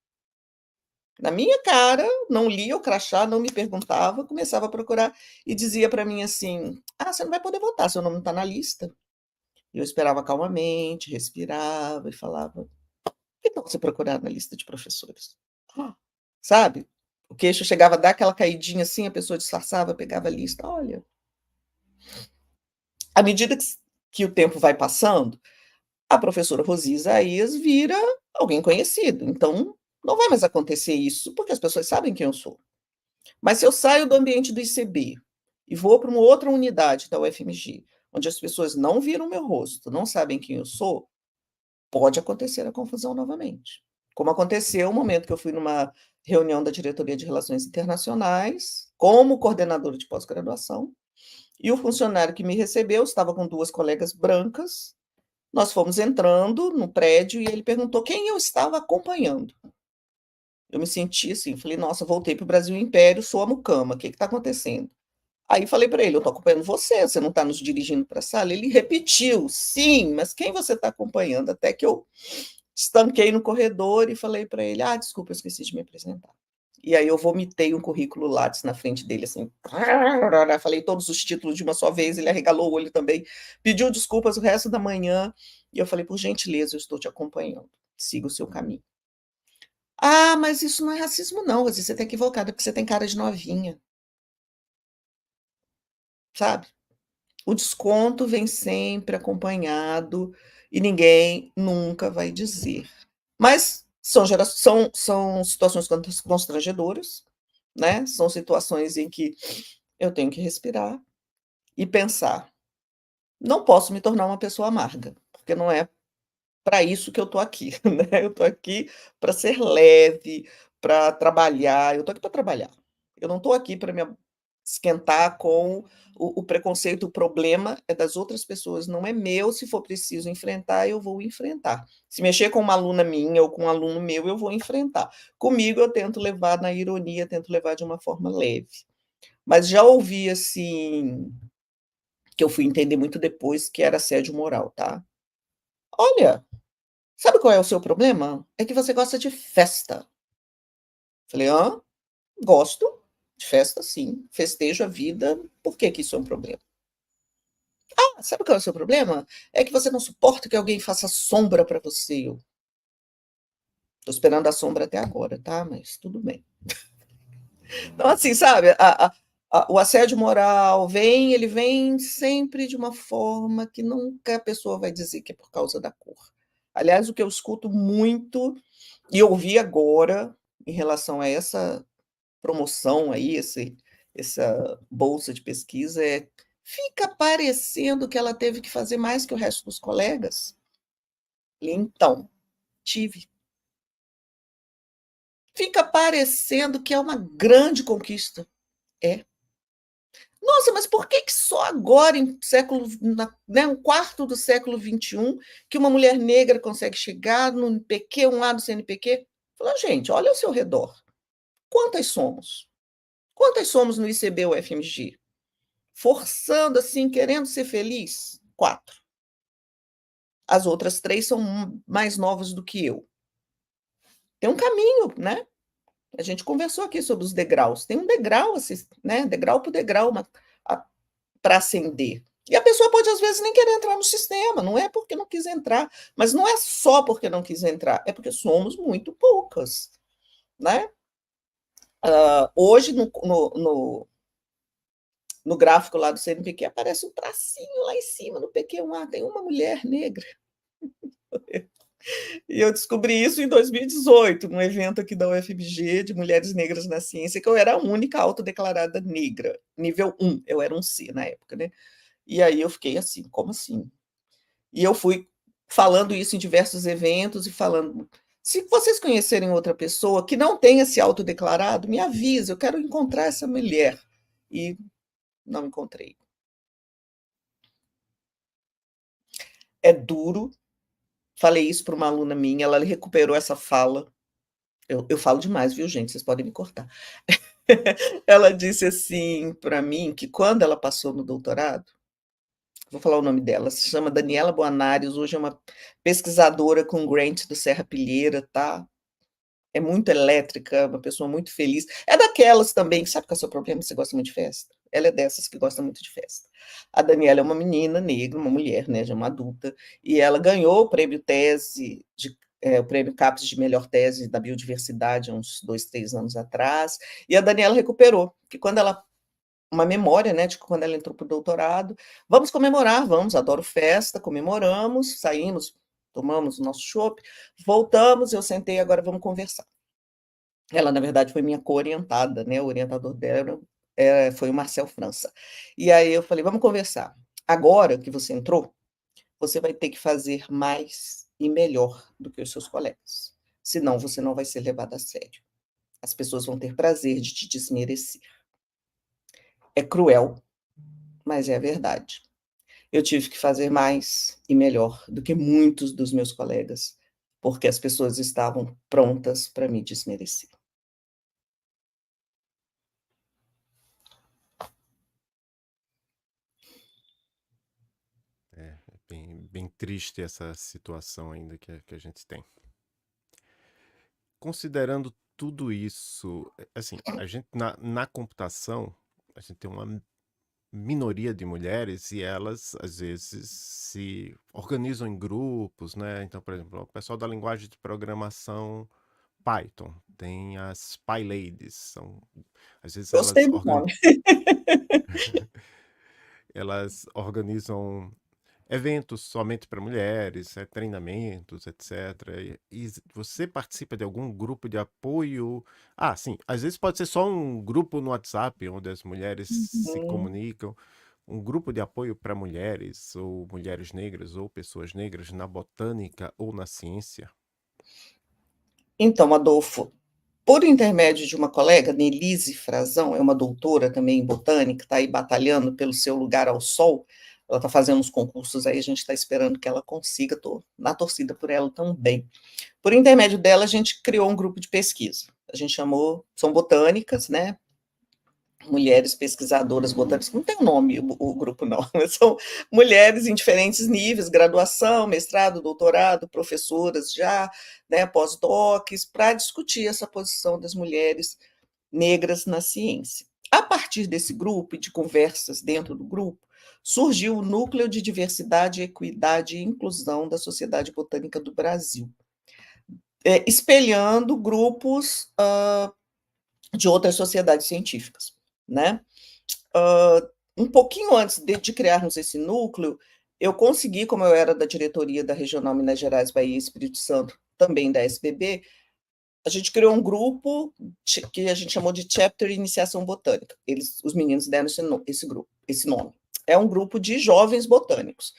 C: Na minha cara, não lia o crachá, não me perguntava, começava a procurar e dizia para mim assim: ah, você não vai poder votar, seu nome não está na lista. Eu esperava calmamente, respirava e falava: por que não você procurar na lista de professores? Sabe? O queixo chegava a dar aquela caidinha assim, a pessoa disfarçava, pegava a lista. Olha, à medida que o tempo vai passando, a professora Rosi Isaías vira alguém conhecido. Então, não vai mais acontecer isso, porque as pessoas sabem quem eu sou. Mas se eu saio do ambiente do ICB e vou para uma outra unidade da UFMG, onde as pessoas não viram meu rosto, não sabem quem eu sou, pode acontecer a confusão novamente. Como aconteceu o momento que eu fui numa reunião da Diretoria de Relações Internacionais, como coordenadora de pós-graduação, e o funcionário que me recebeu estava com 2 colegas brancas. Nós fomos entrando no prédio e ele perguntou quem eu estava acompanhando. Eu me senti assim, falei: nossa, voltei para o Brasil Império, sou a mucama, o que está acontecendo? Aí falei para ele: eu estou acompanhando você, você não está nos dirigindo para a sala? Ele repetiu: sim, mas quem você está acompanhando? Até que eu estanquei no corredor e falei para ele: ah, desculpa, eu esqueci de me apresentar. E aí eu vomitei um currículo Lattes na frente dele, assim, falei todos os títulos de uma só vez, ele arregalou o olho também, pediu desculpas o resto da manhã, e eu falei: por gentileza, eu estou te acompanhando, siga o seu caminho. Ah, mas isso não é racismo não, Rosi, você está equivocada, porque você tem cara de novinha. Sabe? O desconto vem sempre acompanhado e ninguém nunca vai dizer. Mas são situações constrangedoras, né? São situações em que eu tenho que respirar e pensar: não posso me tornar uma pessoa amarga, porque não é para isso que eu estou aqui, né? Eu estou aqui para ser leve, para trabalhar, eu estou aqui para trabalhar. Eu não estou aqui para me esquentar com o preconceito, o problema é das outras pessoas, não é meu. Se for preciso enfrentar, eu vou enfrentar. Se mexer com uma aluna minha ou com um aluno meu, eu vou enfrentar. Comigo, eu tento levar na ironia, tento levar de uma forma leve. Mas já ouvi, assim, que eu fui entender muito depois, que era assédio moral, tá? Olha, sabe qual é o seu problema? É que você gosta de festa. Falei: hã? Gosto de festa, sim. Festejo a vida. Por que que isso é um problema? Ah, sabe qual é o seu problema? É que você não suporta que alguém faça sombra para você. Eu tô esperando a sombra até agora, tá? Mas tudo bem. Então, assim, sabe, o assédio moral ele vem sempre de uma forma que nunca a pessoa vai dizer que é por causa da cor. Aliás, o que eu escuto muito e ouvi agora em relação a essa promoção aí, essa bolsa de pesquisa, fica parecendo que ela teve que fazer mais que o resto dos colegas. Então, tive. Fica parecendo que é uma grande conquista. É. Nossa, mas por que só agora, um quarto do século XXI, que uma mulher negra consegue chegar no NPq, lá no CNPq? Fala: gente, olha ao seu redor. Quantas somos? Quantas somos no ICB ou FMG? Forçando, assim, querendo ser feliz? 4. As outras 3 são mais novas do que eu. Tem um caminho, né? A gente conversou aqui sobre os degraus. Tem um degrau, assim, né? Degrau por degrau para ascender. E a pessoa pode, às vezes, nem querer entrar no sistema. Não é porque não quis entrar. Mas não é só porque não quis entrar. É porque somos muito poucas, né? Hoje, no gráfico lá do CNPq aparece um tracinho lá em cima, no PQ1A, tem uma mulher negra. E eu descobri isso em 2018, num evento aqui da UFMG de mulheres negras na ciência, que eu era a única autodeclarada negra, nível 1, eu era um C na época, né? E aí eu fiquei assim, como assim? E eu fui falando isso em diversos eventos e falando, se vocês conhecerem outra pessoa que não tenha se autodeclarado, me avisa, eu quero encontrar essa mulher. E não encontrei. É duro. Falei isso para uma aluna minha, ela recuperou essa fala. Eu falo demais, viu, gente? Vocês podem me cortar. Ela disse assim para mim que quando ela passou no doutorado, vou falar o nome dela, se chama Daniela Boanares, hoje é uma pesquisadora com grant do Serra Pilheira, tá? É muito elétrica, uma pessoa muito feliz. É daquelas também, sabe qual é o seu problema? Você gosta muito de festa? Ela é dessas que gosta muito de festa. A Daniela é uma menina negra, uma mulher, né, já uma adulta, e ela ganhou o prêmio tese, o prêmio CAPES de melhor tese da biodiversidade, há uns 2, 3 anos atrás, e a Daniela recuperou, que quando ela uma memória, né, de quando ela entrou para o doutorado, vamos comemorar, vamos, adoro festa, comemoramos, saímos, tomamos o nosso chopp, voltamos, eu sentei, agora vamos conversar. Ela, na verdade, foi minha co-orientada, né, o orientador dela foi o Marcel França. E aí eu falei, vamos conversar. Agora que você entrou, você vai ter que fazer mais e melhor do que os seus colegas, senão você não vai ser levada a sério. As pessoas vão ter prazer de te desmerecer. É cruel, mas é a verdade. Eu tive que fazer mais e melhor do que muitos dos meus colegas, porque as pessoas estavam prontas para me desmerecer.
A: É bem triste essa situação ainda que a gente tem. Considerando tudo isso, assim, a gente na computação, a gente tem uma minoria de mulheres e elas, às vezes, se organizam em grupos, né? Então, por exemplo, o pessoal da linguagem de programação Python, tem as PyLadies, às vezes
C: Gostei do nome.
A: elas organizam eventos somente para mulheres, treinamentos, etc. E você participa de algum grupo de apoio? Ah, sim, às vezes pode ser só um grupo no WhatsApp onde as mulheres se comunicam. Um grupo de apoio para mulheres, ou mulheres negras, ou pessoas negras na botânica ou na ciência?
C: Então, Adolfo, por intermédio de uma colega, Nelise Frazão, é uma doutora também em botânica, está aí batalhando pelo seu lugar ao sol, ela está fazendo uns concursos aí, a gente está esperando que ela consiga, estou na torcida por ela também. Por intermédio dela, a gente criou um grupo de pesquisa. A gente chamou, são botânicas, né? Mulheres pesquisadoras botânicas, não tem nome o grupo, não, mas são mulheres em diferentes níveis, graduação, mestrado, doutorado, professoras já, né, pós-docs, para discutir essa posição das mulheres negras na ciência. A partir desse grupo e de conversas dentro do grupo, surgiu o Núcleo de Diversidade, Equidade e Inclusão da Sociedade Botânica do Brasil, espelhando grupos de outras sociedades científicas, né? Um pouquinho antes de criarmos esse núcleo, eu consegui, como eu era da diretoria da Regional Minas Gerais, Bahia e Espírito Santo, também da SBB, a gente criou um grupo que a gente chamou de Chapter Iniciação Botânica. Os meninos deram esse nome. É um grupo de jovens botânicos.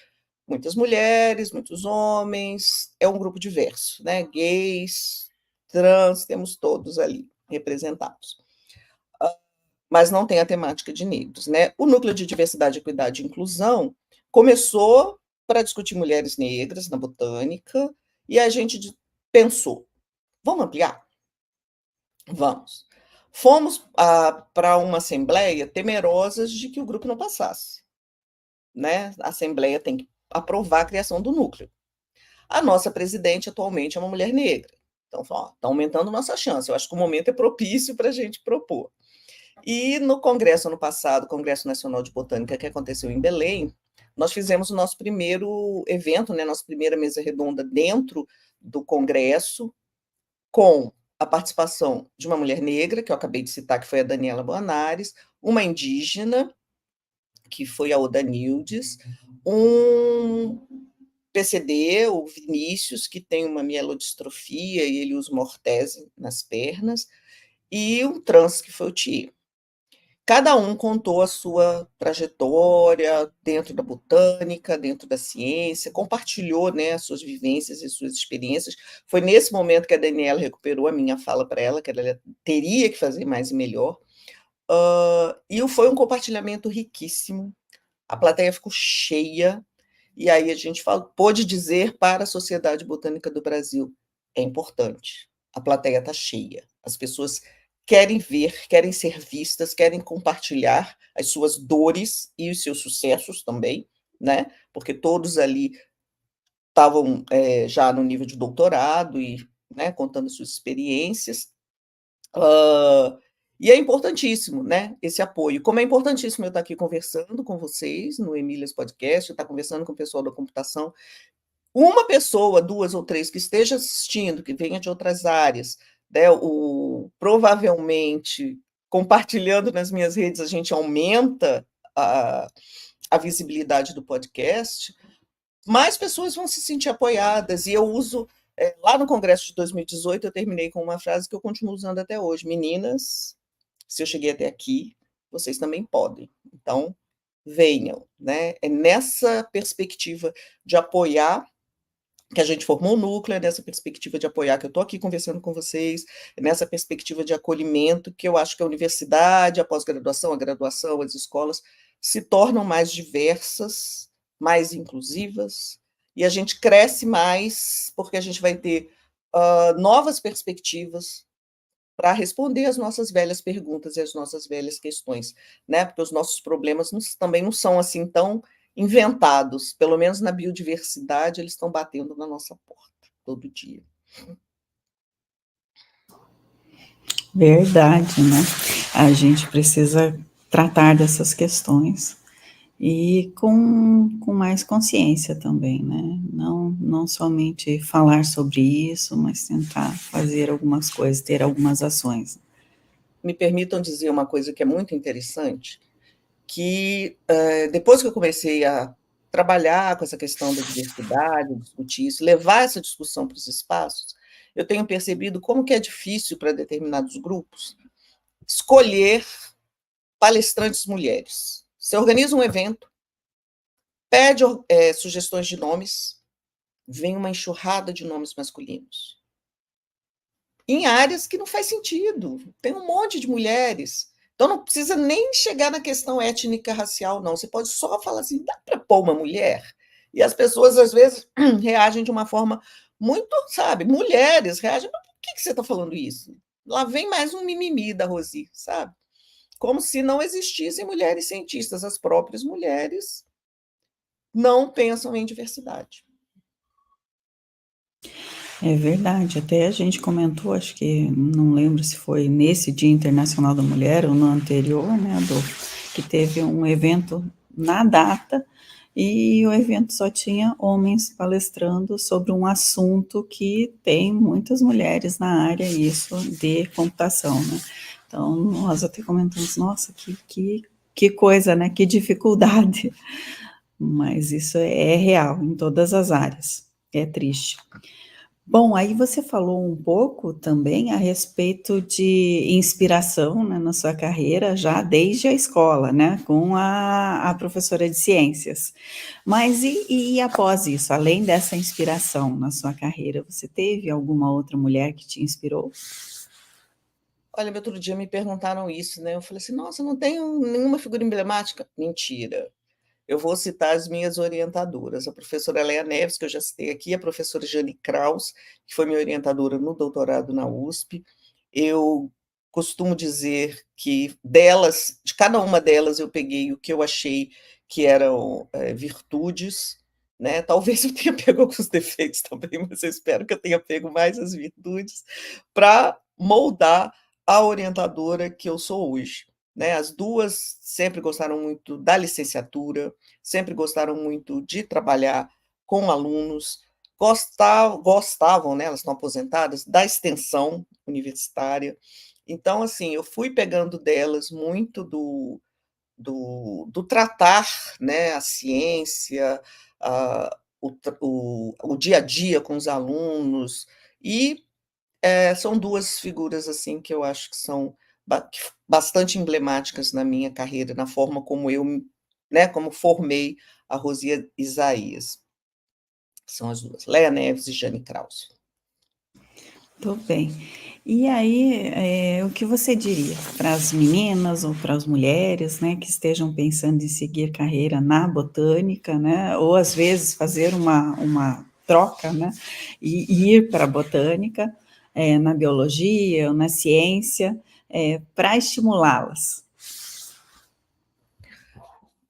C: Muitas mulheres, muitos homens, é um grupo diverso, né? Gays, trans, temos todos ali representados. Mas não tem a temática de negros, né? O Núcleo de Diversidade, Equidade e Inclusão começou para discutir mulheres negras na botânica e a gente pensou, vamos ampliar? Vamos. Fomos para uma assembleia temerosas de que o grupo não passasse, né? A assembleia tem que aprovar a criação do núcleo. A nossa presidente atualmente é uma mulher negra. Então, está aumentando nossa chance. Eu acho que o momento é propício para a gente propor. E no congresso ano passado, Congresso Nacional de Botânica, que aconteceu em Belém, nós fizemos o nosso primeiro evento, né, nossa primeira mesa redonda dentro do congresso, com a participação de uma mulher negra, que eu acabei de citar, que foi a Daniela Boanares, uma indígena que foi a Oda Nildes, um PCD, o Vinícius, que tem uma mielodistrofia e ele usa uma ortese nas pernas, e um trans, que foi o Thier. Cada um contou a sua trajetória dentro da botânica, dentro da ciência, compartilhou, né, as suas vivências e suas experiências. Foi nesse momento que a Daniela recuperou a minha fala para ela, que ela teria que fazer mais e melhor. E foi um compartilhamento riquíssimo. A plateia ficou cheia, e aí a gente pôde dizer para a Sociedade Botânica do Brasil: é importante, a plateia está cheia, as pessoas querem ver, querem ser vistas, querem compartilhar as suas dores e os seus sucessos também, né? Porque todos ali estavam já no nível de doutorado e, né, contando suas experiências. E é importantíssimo, né, esse apoio. Como é importantíssimo eu estar aqui conversando com vocês no Emílias Podcast, estar conversando com o pessoal da computação. Uma pessoa, 2 ou 3 que esteja assistindo, que venha de outras áreas, né, provavelmente, compartilhando nas minhas redes, a gente aumenta a visibilidade do podcast, mais pessoas vão se sentir apoiadas, e eu uso, lá no congresso de 2018, eu terminei com uma frase que eu continuo usando até hoje: meninas, se eu cheguei até aqui, vocês também podem, então venham, né? É nessa perspectiva de apoiar que a gente formou o núcleo, é nessa perspectiva de apoiar que eu estou aqui conversando com vocês, é nessa perspectiva de acolhimento que eu acho que a universidade, a pós-graduação, a graduação, as escolas se tornam mais diversas, mais inclusivas, e a gente cresce mais porque a gente vai ter novas perspectivas para responder às nossas velhas perguntas e às nossas velhas questões, né? Porque os nossos problemas também não são assim tão inventados, pelo menos na biodiversidade, eles estão batendo na nossa porta todo dia.
B: Verdade, né? A gente precisa tratar dessas questões e com mais consciência também, né? Não somente falar sobre isso, mas tentar fazer algumas coisas, ter algumas ações.
C: Me permitam dizer uma coisa que é muito interessante, que depois que eu comecei a trabalhar com essa questão da diversidade, discutir isso, levar essa discussão para os espaços, eu tenho percebido como que é difícil para determinados grupos escolher palestrantes mulheres. Você organiza um evento, pede sugestões de nomes, vem uma enxurrada de nomes masculinos. Em áreas que não faz sentido, tem um monte de mulheres. Então não precisa nem chegar na questão étnica, racial, não. Você pode só falar assim: dá para pôr uma mulher? E as pessoas, às vezes, reagem de uma forma muito, sabe, mulheres reagem: mas por que você está falando isso? Lá vem mais um mimimi da Rosi, sabe? Como se não existissem mulheres cientistas. As próprias mulheres não pensam em diversidade.
B: É verdade, até a gente comentou, acho que não lembro se foi nesse Dia Internacional da Mulher ou no anterior, né, Adolfo, que teve um evento na data e o evento só tinha homens palestrando sobre um assunto que tem muitas mulheres na área, isso de computação, né? Então, nós até comentamos, nossa, que coisa, né? Que dificuldade. Mas isso é real em todas as áreas. É triste. Bom, aí você falou um pouco também a respeito de inspiração, né, na sua carreira, já desde a escola, né, com a professora de ciências. Mas e após isso, além dessa inspiração na sua carreira, você teve alguma outra mulher que te inspirou?
C: Olha, outro dia me perguntaram isso, né? Eu falei assim: nossa, não tenho nenhuma figura emblemática. Mentira. Eu vou citar as minhas orientadoras, a professora Léa Neves, que eu já citei aqui, a professora Jane Kraus, que foi minha orientadora no doutorado na USP. Eu costumo dizer que delas, de cada uma delas, eu peguei o que eu achei que eram virtudes, né? Talvez eu tenha pego alguns defeitos também, mas eu espero que eu tenha pego mais as virtudes para moldar a orientadora que eu sou hoje. Né? As duas sempre gostaram muito da licenciatura, sempre gostaram muito de trabalhar com alunos, gostavam, né, elas estão aposentadas, da extensão universitária. Então, assim, eu fui pegando delas muito do tratar, né, a ciência, o dia a dia com os alunos, e são duas figuras assim que eu acho que são bastante emblemáticas na minha carreira, na forma como eu, né, como formei a Rosia Isaías. São as duas, Léa Neves e Jane Krause.
B: Tudo bem. E aí, o que você diria para as meninas ou para as mulheres, né, que estejam pensando em seguir carreira na botânica, né, ou às vezes fazer uma troca, né, e ir para a botânica, na biologia ou na ciência, para estimulá-las?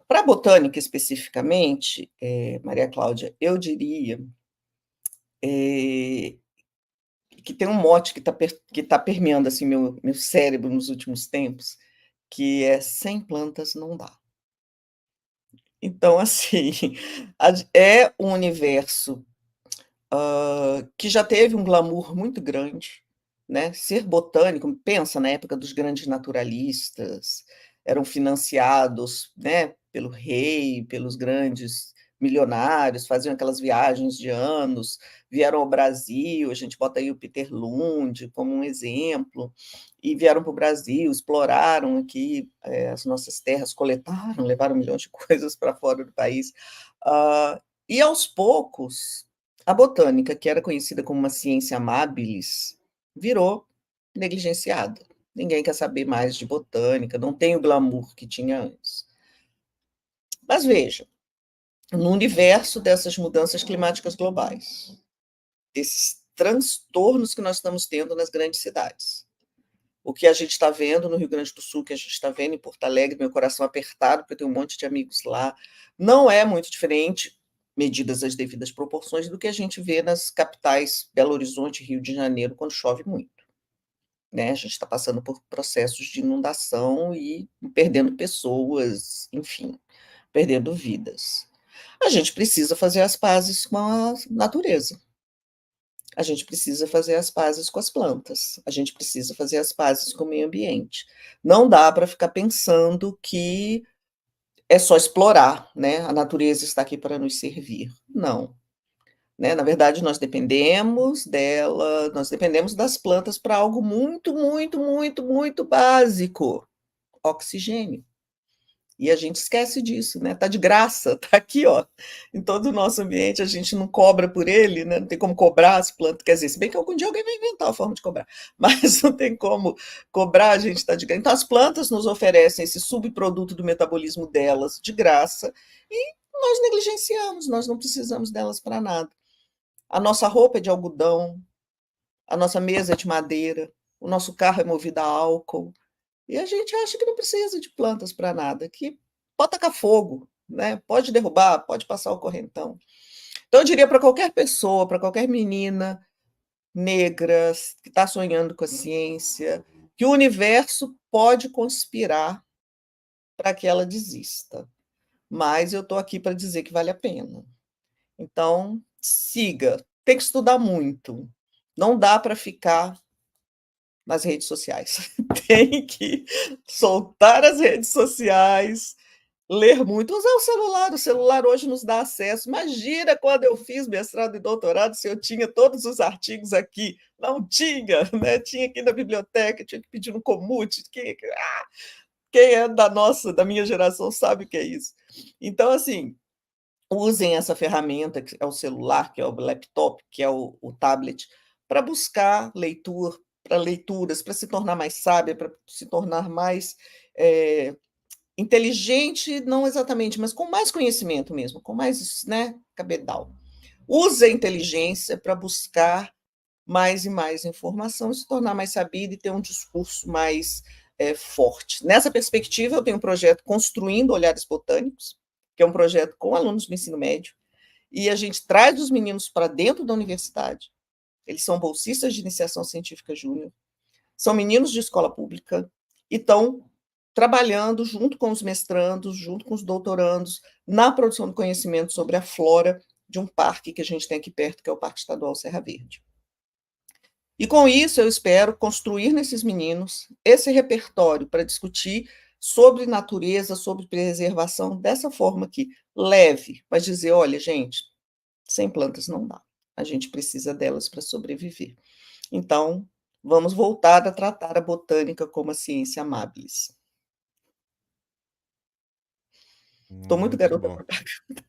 C: Para a botânica especificamente, Maria Cláudia, eu diria que tem um mote que tá permeando assim meu cérebro nos últimos tempos, que é sem plantas não dá. Então, assim, é um universo que já teve um glamour muito grande, né? Ser botânico, pensa na época dos grandes naturalistas, eram financiados, né, pelo rei, pelos grandes milionários, faziam aquelas viagens de anos, vieram ao Brasil, a gente bota aí o Peter Lund como um exemplo, e vieram para o Brasil, exploraram aqui as nossas terras, coletaram, levaram milhões de coisas para fora do país. E aos poucos, a botânica, que era conhecida como uma ciência amabilis, virou negligenciada. Ninguém quer saber mais de botânica, não tem o glamour que tinha antes. Mas veja, no universo dessas mudanças climáticas globais, desses transtornos que nós estamos tendo nas grandes cidades, o que a gente está vendo no Rio Grande do Sul, que a gente está vendo em Porto Alegre, meu coração apertado, porque eu tenho um monte de amigos lá, não é muito diferente, medidas as devidas proporções, do que a gente vê nas capitais Belo Horizonte, Rio de Janeiro, quando chove muito. Né? A gente está passando por processos de inundação e perdendo pessoas, enfim, perdendo vidas. A gente precisa fazer as pazes com a natureza. A gente precisa fazer as pazes com as plantas, a gente precisa fazer as pazes com o meio ambiente. Não dá para ficar pensando que é só explorar, né? A natureza está aqui para nos servir. Não. Né? Na verdade, nós dependemos dela, nós dependemos das plantas para algo muito, muito, muito, muito básico: oxigênio. E a gente esquece disso, né? Tá de graça, tá aqui, ó, em todo o nosso ambiente, a gente não cobra por ele, né? Não tem como cobrar as plantas, quer dizer, se bem que algum dia alguém vai inventar a forma de cobrar, mas não tem como cobrar, a gente tá de graça. Então as plantas nos oferecem esse subproduto do metabolismo delas de graça e nós negligenciamos, nós não precisamos delas para nada. A nossa roupa é de algodão, a nossa mesa é de madeira, o nosso carro é movido a álcool, e a gente acha que não precisa de plantas para nada, que pode tacar fogo, né? Pode derrubar, pode passar o correntão. Então, eu diria para qualquer pessoa, para qualquer menina negra que está sonhando com a ciência, que o universo pode conspirar para que ela desista. Mas eu estou aqui para dizer que vale a pena. Então, siga. Tem que estudar muito. Não dá para ficar nas redes sociais. Tem que soltar as redes sociais, ler muito, usar o celular. O celular hoje nos dá acesso. Imagina quando eu fiz mestrado e doutorado, se eu tinha todos os artigos aqui. Não tinha, né? Tinha aqui na biblioteca, tinha que pedir no Comute. Quem é da minha geração sabe o que é isso. Então, assim, usem essa ferramenta, que é o celular, que é o laptop, que é o tablet, para buscar para leituras, para se tornar mais sábia, para se tornar mais inteligente, não exatamente, mas com mais conhecimento mesmo, com mais, né, cabedal. Use a inteligência para buscar mais e mais informação, se tornar mais sabida e ter um discurso mais forte. Nessa perspectiva, eu tenho um projeto Construindo Olhares Botânicos, que é um projeto com alunos do ensino médio, e a gente traz os meninos para dentro da universidade. Eles são bolsistas de iniciação científica júnior, são meninos de escola pública e estão trabalhando junto com os mestrandos, junto com os doutorandos, na produção de conhecimento sobre a flora de um parque que a gente tem aqui perto, que é o Parque Estadual Serra Verde. E com isso eu espero construir nesses meninos esse repertório para discutir sobre natureza, sobre preservação, dessa forma aqui, leve, mas dizer, olha, gente, sem plantas não dá, a gente precisa delas para sobreviver. Então, vamos voltar a tratar a botânica como a ciência amabilis. Estou muito
A: Muito
C: garota
A: bom.
C: propaganda.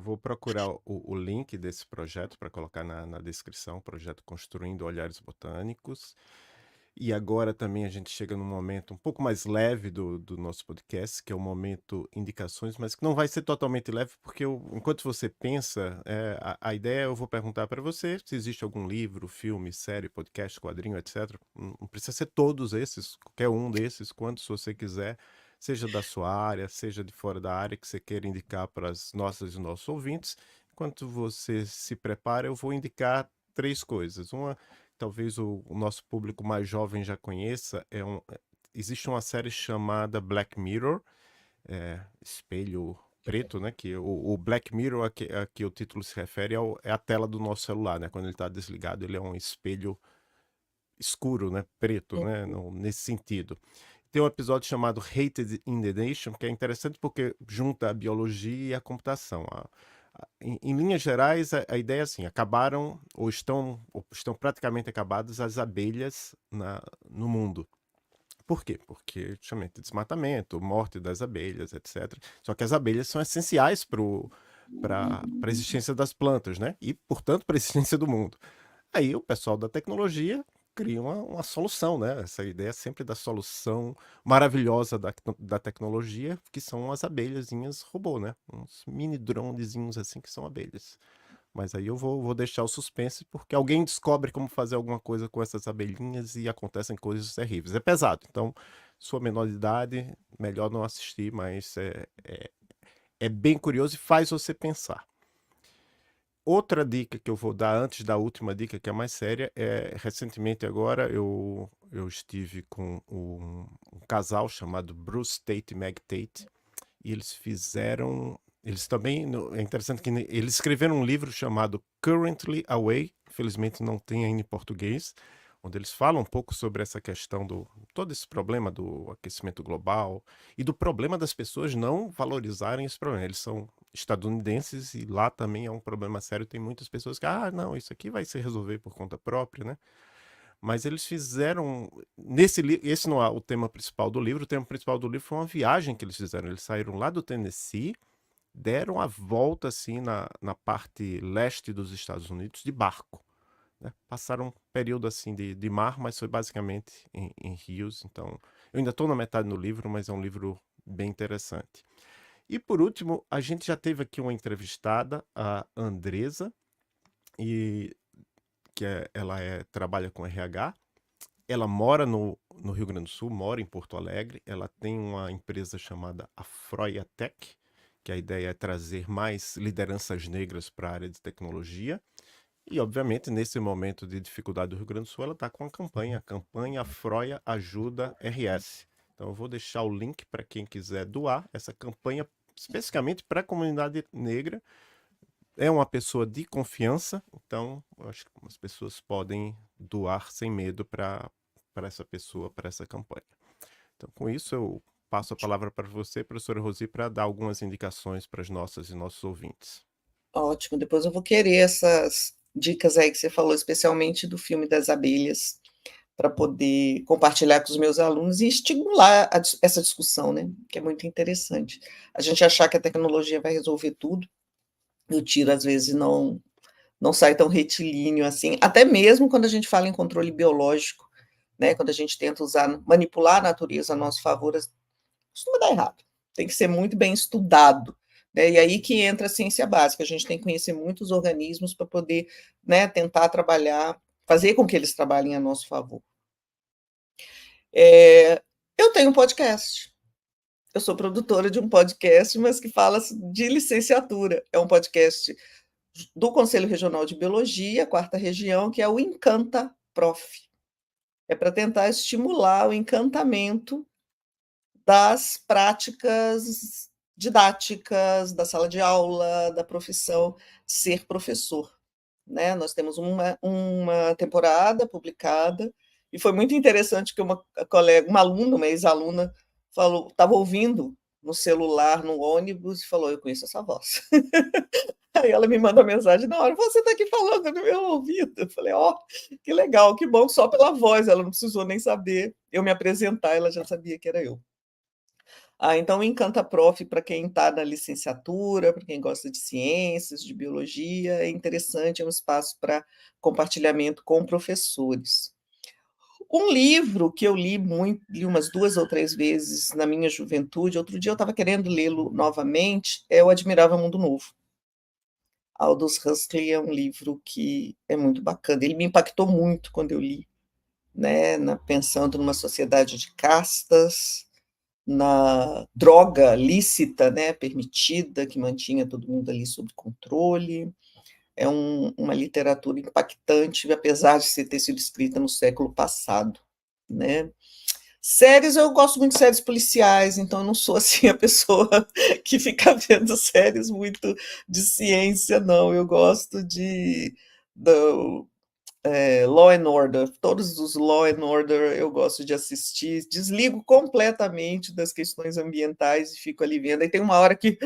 A: Vou procurar o link desse projeto para colocar na descrição, projeto Construindo Olhares Botânicos. E agora também a gente chega num momento um pouco mais leve do nosso podcast, que é o momento indicações, mas que não vai ser totalmente leve, porque enquanto você pensa, a ideia eu vou perguntar para você se existe algum livro, filme, série, podcast, quadrinho, etc. Não precisa ser todos esses, qualquer um desses, quantos você quiser, seja da sua área, seja de fora da área, que você queira indicar para as nossas e nossos ouvintes. Enquanto você se prepara, eu vou indicar três coisas. Uma, talvez o nosso público mais jovem já conheça, existe uma série chamada Black Mirror, Espelho Preto, né? Que o Black Mirror, a que o título se refere, é a tela do nosso celular, né? Quando ele está desligado, ele é um espelho escuro, né? Preto, né? Nesse sentido. Tem um episódio chamado Hated in the Nation, que é interessante porque junta a biologia e a computação. Em linhas gerais, a ideia é assim: acabaram ou estão praticamente acabadas as abelhas no mundo. Por quê? Porque justamente desmatamento, morte das abelhas, etc. Só que as abelhas são essenciais para a existência das plantas, né? E, portanto, para a existência do mundo. Aí o pessoal da tecnologia cria uma solução, né? Essa ideia sempre da solução maravilhosa da tecnologia, que são as abelhazinhas robô, né? Uns mini dronezinhos assim que são abelhas. Mas aí eu vou deixar o suspense, porque alguém descobre como fazer alguma coisa com essas abelhinhas e acontecem coisas terríveis. É pesado, então, sua menor de idade, melhor não assistir, mas é bem curioso e faz você pensar. Outra dica que eu vou dar antes da última dica, que é mais séria, recentemente agora eu estive com um casal chamado Bruce Tate e Meg Tate, e eles também, é interessante que eles escreveram um livro chamado Currently Away, infelizmente não tem ainda em português, onde eles falam um pouco sobre essa questão todo esse problema do aquecimento global e do problema das pessoas não valorizarem esse problema. Eles são estadunidenses e lá também é um problema sério. Tem muitas pessoas que, não, isso aqui vai se resolver por conta própria, né? Mas eles fizeram, esse não é o tema principal do livro, o tema principal do livro foi uma viagem que eles fizeram. Eles saíram lá do Tennessee, deram a volta assim na parte leste dos Estados Unidos de barco, né? Passaram um período assim de mar, mas foi basicamente em rios. Então, eu ainda estou na metade do livro, mas é um livro bem interessante. E por último, a gente já teve aqui uma entrevistada, a Andresa, e ela trabalha com RH. Ela mora no Rio Grande do Sul, mora em Porto Alegre. Ela tem uma empresa chamada Afroia Tech, que a ideia é trazer mais lideranças negras para a área de tecnologia. E, obviamente, nesse momento de dificuldade do Rio Grande do Sul, ela está com a campanha Afroia Ajuda RS. Então, eu vou deixar o link para quem quiser doar essa campanha, especificamente para a comunidade negra. É uma pessoa de confiança, então eu acho que as pessoas podem doar sem medo para essa pessoa, para essa campanha. Então, com isso, eu passo a palavra para você, professora Rosi, para dar algumas indicações para as nossas e nossos ouvintes.
C: Ótimo, depois eu vou querer essas dicas aí que você falou, especialmente do filme das abelhas, para poder compartilhar com os meus alunos e estimular essa discussão, né? Que é muito interessante. A gente achar que a tecnologia vai resolver tudo, e o tiro, às vezes, não sai tão retilíneo assim, até mesmo quando a gente fala em controle biológico, né? Quando a gente tenta manipular a natureza a nosso favor, costuma dar errado. Tem que ser muito bem estudado. Né? E aí que entra a ciência básica. A gente tem que conhecer muitos organismos para poder, né, tentar trabalhar, fazer com que eles trabalhem a nosso favor. Eu tenho um podcast. Eu sou produtora de um podcast, mas que fala de licenciatura. É um podcast do Conselho Regional de Biologia, 4ª Região, que é o Encanta Prof. É para tentar estimular o encantamento das práticas didáticas, da sala de aula, da profissão ser professor. Né? Nós temos uma temporada publicada E foi muito interessante que uma colega, uma aluna, uma ex-aluna, falou, estava ouvindo no celular, no ônibus, e falou: Eu conheço essa voz. Aí ela me mandou mensagem na hora: Você está aqui falando no meu ouvido. Eu falei: Ó, que legal, que bom, só pela voz, ela não precisou nem saber eu me apresentar, ela já sabia que era eu. Então, o Encanta Prof, para quem está na licenciatura, para quem gosta de ciências, de biologia, é interessante, é um espaço para compartilhamento com professores. Um livro que eu li muito, li umas 2 ou 3 vezes na minha juventude, outro dia eu estava querendo lê-lo novamente, é O Admirável Mundo Novo. Aldous Huxley é um livro que é muito bacana, ele me impactou muito quando eu li, né, pensando numa sociedade de castas, na droga lícita, né, permitida, que mantinha todo mundo ali sob controle. É uma literatura impactante, apesar de ter sido escrita no século passado, né. Séries, eu gosto muito de séries policiais, então eu não sou assim a pessoa que fica vendo séries muito de ciência, não. Eu gosto do Law and Order, todos os Law and Order eu gosto de assistir, desligo completamente das questões ambientais e fico ali vendo. Aí tem uma hora que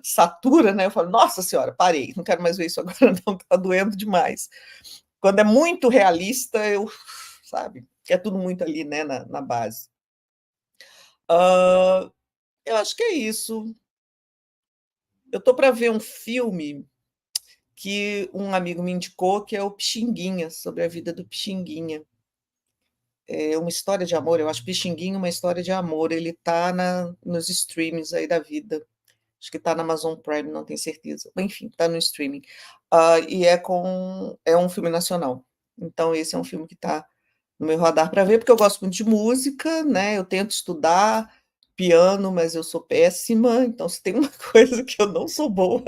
C: satura, né? Eu falo, nossa senhora, parei, não quero mais ver isso agora, não, tá doendo demais. Quando é muito realista, sabe, é tudo muito ali, né, na base. Eu acho que é isso. Eu tô para ver um filme que um amigo me indicou, que é o Pixinguinha, sobre a vida do Pixinguinha. É uma história de amor, eu acho Pixinguinha uma história de amor, ele tá nos streamings aí da vida, acho que tá na Amazon Prime, não tenho certeza, enfim, tá no streaming. E é um filme nacional, então esse é um filme que tá no meu radar para ver, porque eu gosto muito de música, né, eu tento estudar piano, mas eu sou péssima, então se tem uma coisa que eu não sou boa,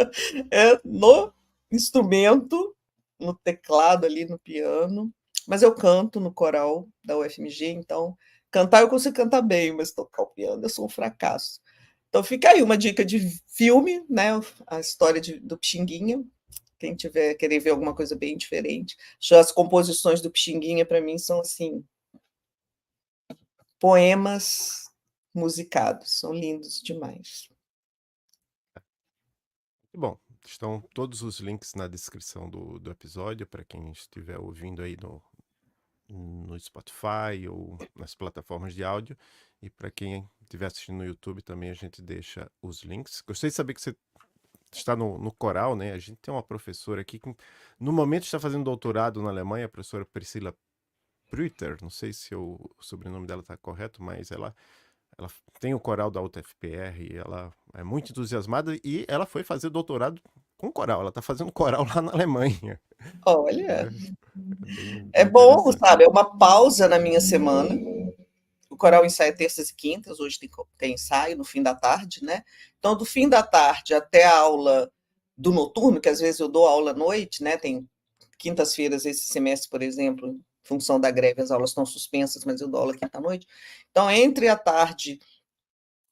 C: é no instrumento, no teclado ali, no piano, mas eu canto no coral da UFMG, então cantar eu consigo cantar bem, mas tocar o piano eu sou um fracasso. Então fica aí uma dica de filme, né, a história do Pixinguinha, quem tiver querer ver alguma coisa bem diferente. As composições do Pixinguinha, para mim, são assim, poemas musicados, são lindos demais.
A: Bom, estão todos os links na descrição do episódio para quem estiver ouvindo aí no Spotify ou nas plataformas de áudio. E para quem estiver assistindo no YouTube também a gente deixa os links. Gostei de saber que você está no coral, né? A gente tem uma professora aqui que no momento está fazendo doutorado na Alemanha, a professora Priscila Prüter, não sei se o sobrenome dela está correto, mas ela tem o coral da UTFPR, e ela é muito entusiasmada e ela foi fazer doutorado com coral. Ela está fazendo coral lá na Alemanha.
C: Olha,
A: Bem
C: é bom,
A: interessante.
C: sabe? É uma pausa na minha semana. O coral ensaia terças e quintas, hoje tem ensaio no fim da tarde, né? Então, do fim da tarde até a aula do noturno, que às vezes eu dou aula à noite, né? Tem quintas-feiras esse semestre, por exemplo, em função da greve, as aulas estão suspensas, mas eu dou aula quinta-noite. Então, entre a tarde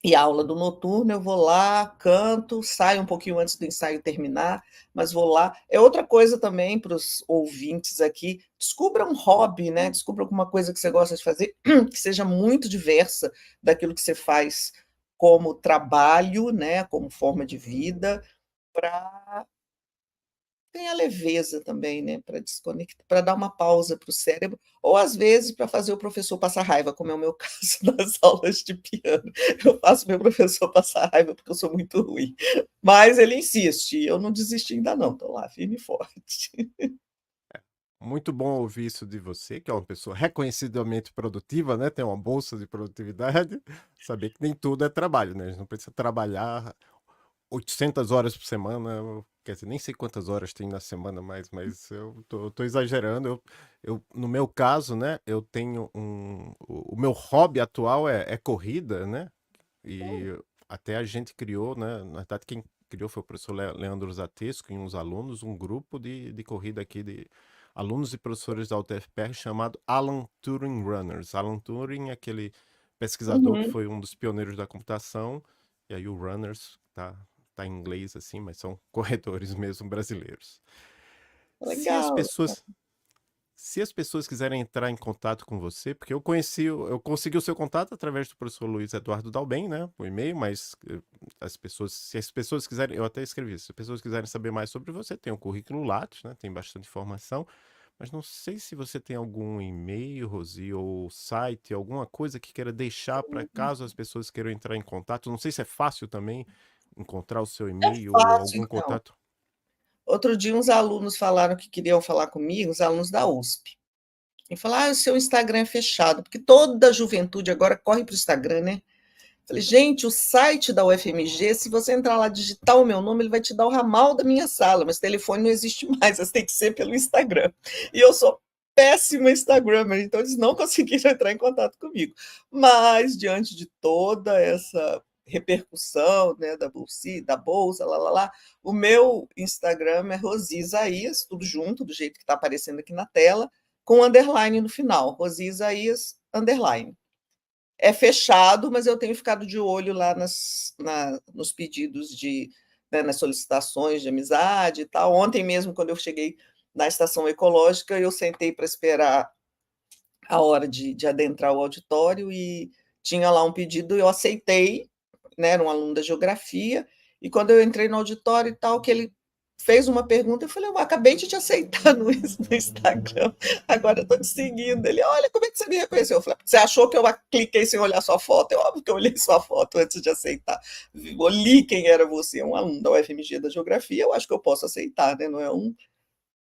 C: e a aula do noturno, eu vou lá, canto, saio um pouquinho antes do ensaio terminar, mas vou lá. É outra coisa também para os ouvintes aqui, descubra um hobby, né? Descubra alguma coisa que você gosta de fazer, que seja muito diversa daquilo que você faz como trabalho, né? Como forma de vida, para tem a leveza também, né, para desconectar, para dar uma pausa para o cérebro, ou às vezes para fazer o professor passar raiva, como é o meu caso nas aulas de piano. Eu faço meu professor passar raiva porque eu sou muito ruim. Mas ele insiste, e eu não desisti ainda não, estou lá firme e forte.
A: Muito bom ouvir isso de você, que é uma pessoa reconhecidamente produtiva, né? Tem uma bolsa de produtividade. Saber que nem tudo é trabalho, né? A gente não precisa trabalhar 800 horas por semana, quer dizer, nem sei quantas horas tem na semana mais, mas eu tô exagerando. No meu caso, né, eu tenho o meu hobby atual é corrida, né? E até a gente criou, né? Na verdade, quem criou foi o professor Leandro Zatesco e uns alunos, um grupo de corrida aqui de alunos e professores da UTFPR chamado Alan Turing Runners. Alan Turing é aquele pesquisador que foi um dos pioneiros da computação, e aí o Runners tá em inglês assim, mas são corredores mesmo brasileiros. Se as
C: Legal.
A: pessoas Se as pessoas quiserem entrar em contato com você, porque eu consegui o seu contato através do professor Luiz Eduardo Dalben, né, por e-mail, mas se as pessoas quiserem, eu até escrevi, se as pessoas quiserem saber mais sobre você, tem o currículo Lattes, né, tem bastante informação, mas não sei se você tem algum e-mail, Rosi, ou site, alguma coisa que queira deixar para caso as pessoas queiram entrar em contato. Não sei se é fácil também encontrar o seu
C: É
A: e-mail ou
C: fácil,
A: algum
C: então.
A: contato.
C: Outro dia uns alunos falaram que queriam falar comigo, os alunos da USP. E falaram: o seu Instagram é fechado, porque toda a juventude agora corre para o Instagram, né? Falei: gente, o site da UFMG, se você entrar lá digitar o meu nome, ele vai te dar o ramal da minha sala, mas telefone não existe mais, mas tem que ser pelo Instagram. E eu sou péssima Instagrammer, então eles não conseguiram entrar em contato comigo. Mas, diante de toda essa repercussão, né, da bolsa, o meu Instagram é Rosi Isaías, tudo junto, do jeito que está aparecendo aqui na tela, com underline no final, Rosi Isaías, underline. É fechado, mas eu tenho ficado de olho lá nos pedidos né, nas solicitações de amizade e tal. Ontem mesmo, quando eu cheguei na estação ecológica, eu sentei para esperar a hora de adentrar o auditório e tinha lá um pedido, eu aceitei, né, era um aluno da geografia, e quando eu entrei no auditório e tal, que ele fez uma pergunta, eu falei: eu acabei de te aceitar no Instagram, agora eu estou te seguindo. Ele: olha, como é que você me reconheceu? Eu falei: você achou que eu cliquei sem olhar sua foto? É óbvio que eu olhei sua foto antes de aceitar. Eu li quem era você, um aluno da UFMG da geografia, eu acho que eu posso aceitar, né? Não é um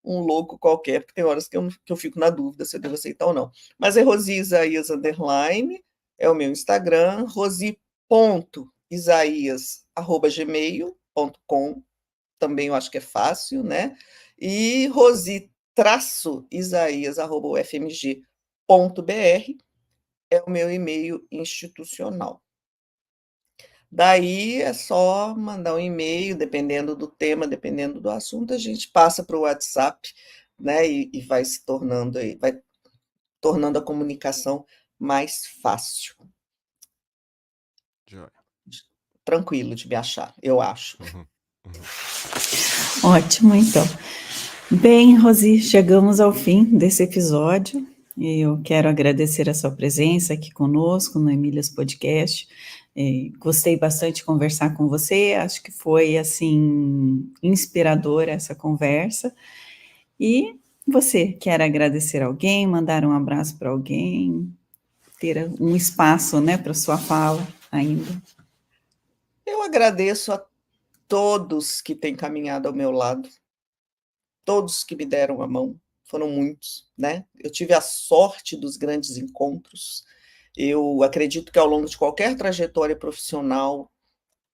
C: louco qualquer, porque tem horas que eu fico na dúvida se eu devo aceitar ou não. Mas é Rosi Isaías underline, é o meu Instagram, rosi.isaias@gmail.com, também eu acho que é fácil, né? E rosi-isaias@ufmg.br é o meu e-mail institucional. Daí é só mandar um e-mail, dependendo do tema, dependendo do assunto, a gente passa para o WhatsApp, né? E vai se tornando aí, vai tornando a comunicação mais fácil.
A: Joia.
C: Tranquilo de me achar, eu acho.
A: Uhum, uhum.
B: Ótimo, então. Bem, Rosi, chegamos ao fim desse episódio e eu quero agradecer a sua presença aqui conosco no Emílias Podcast. Gostei bastante de conversar com você, acho que foi, assim, inspiradora essa conversa. E você quer agradecer alguém, mandar um abraço para alguém, ter um espaço, né, para sua fala ainda?
C: Eu agradeço a todos que têm caminhado ao meu lado, todos que me deram a mão, foram muitos, né? Eu tive a sorte dos grandes encontros. Eu acredito que ao longo de qualquer trajetória profissional,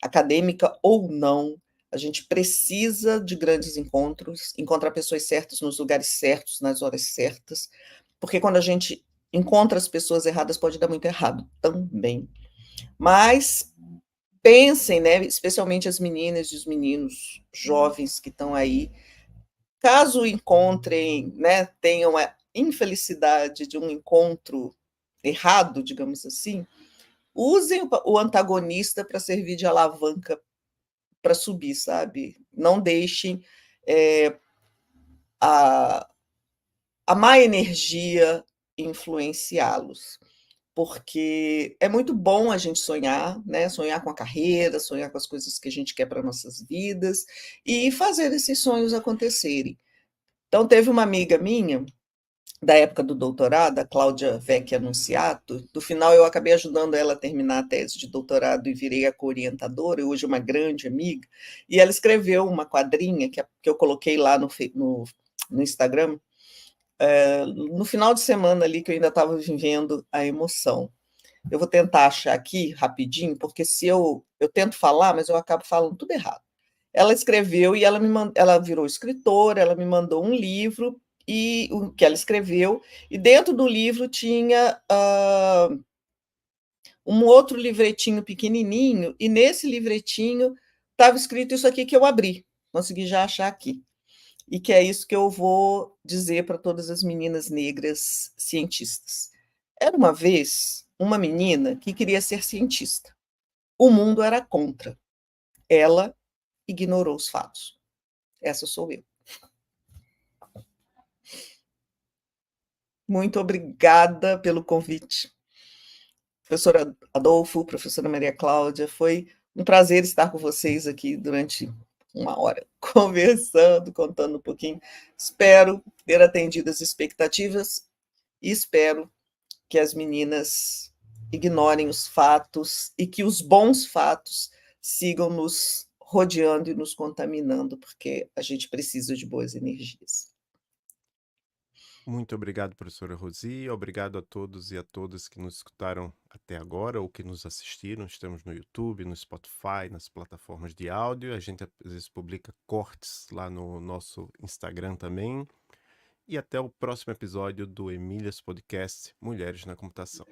C: acadêmica ou não, a gente precisa de grandes encontros, encontrar pessoas certas nos lugares certos, nas horas certas, porque quando a gente encontra as pessoas erradas pode dar muito errado também. Mas pensem, né, especialmente as meninas e os meninos jovens que estão aí, caso encontrem, né, tenham a infelicidade de um encontro errado, digamos assim, usem o antagonista para servir de alavanca para subir, sabe? Não deixem a, a má energia influenciá-los, porque é muito bom a gente sonhar, né? Sonhar com a carreira, sonhar com as coisas que a gente quer para nossas vidas e fazer esses sonhos acontecerem. Então, teve uma amiga minha da época do doutorado, a Cláudia Vecchia Annunziato. No final, eu acabei ajudando ela a terminar a tese de doutorado e virei a co-orientadora, e hoje é uma grande amiga, e ela escreveu uma quadrinha que eu coloquei lá no Instagram, no final de semana ali, que eu ainda estava vivendo a emoção. Eu vou tentar achar aqui rapidinho, porque se eu tento falar, mas eu acabo falando tudo errado. Ela escreveu e ela virou escritora, ela me mandou um livro e o que ela escreveu, e dentro do livro tinha um outro livretinho pequenininho, e nesse livretinho estava escrito isso aqui que eu abri, consegui já achar aqui, e que é isso que eu vou dizer para todas as meninas negras cientistas. Era uma vez uma menina que queria ser cientista. O mundo era contra. Ela ignorou os fatos. Essa sou eu. Muito obrigada pelo convite. Professor Adolfo, professora Maria Cláudia, foi um prazer estar com vocês aqui durante 1 hora, conversando, contando um pouquinho. Espero ter atendido as expectativas e espero que as meninas ignorem os fatos e que os bons fatos sigam nos rodeando e nos contaminando, porque a gente precisa de boas energias.
A: Muito obrigado, professora Rosi. Obrigado a todos e a todas que nos escutaram até agora ou que nos assistiram. Estamos no YouTube, no Spotify, nas plataformas de áudio. A gente às vezes publica cortes lá no nosso Instagram também. E até o próximo episódio do Emílias Podcast Mulheres na Computação.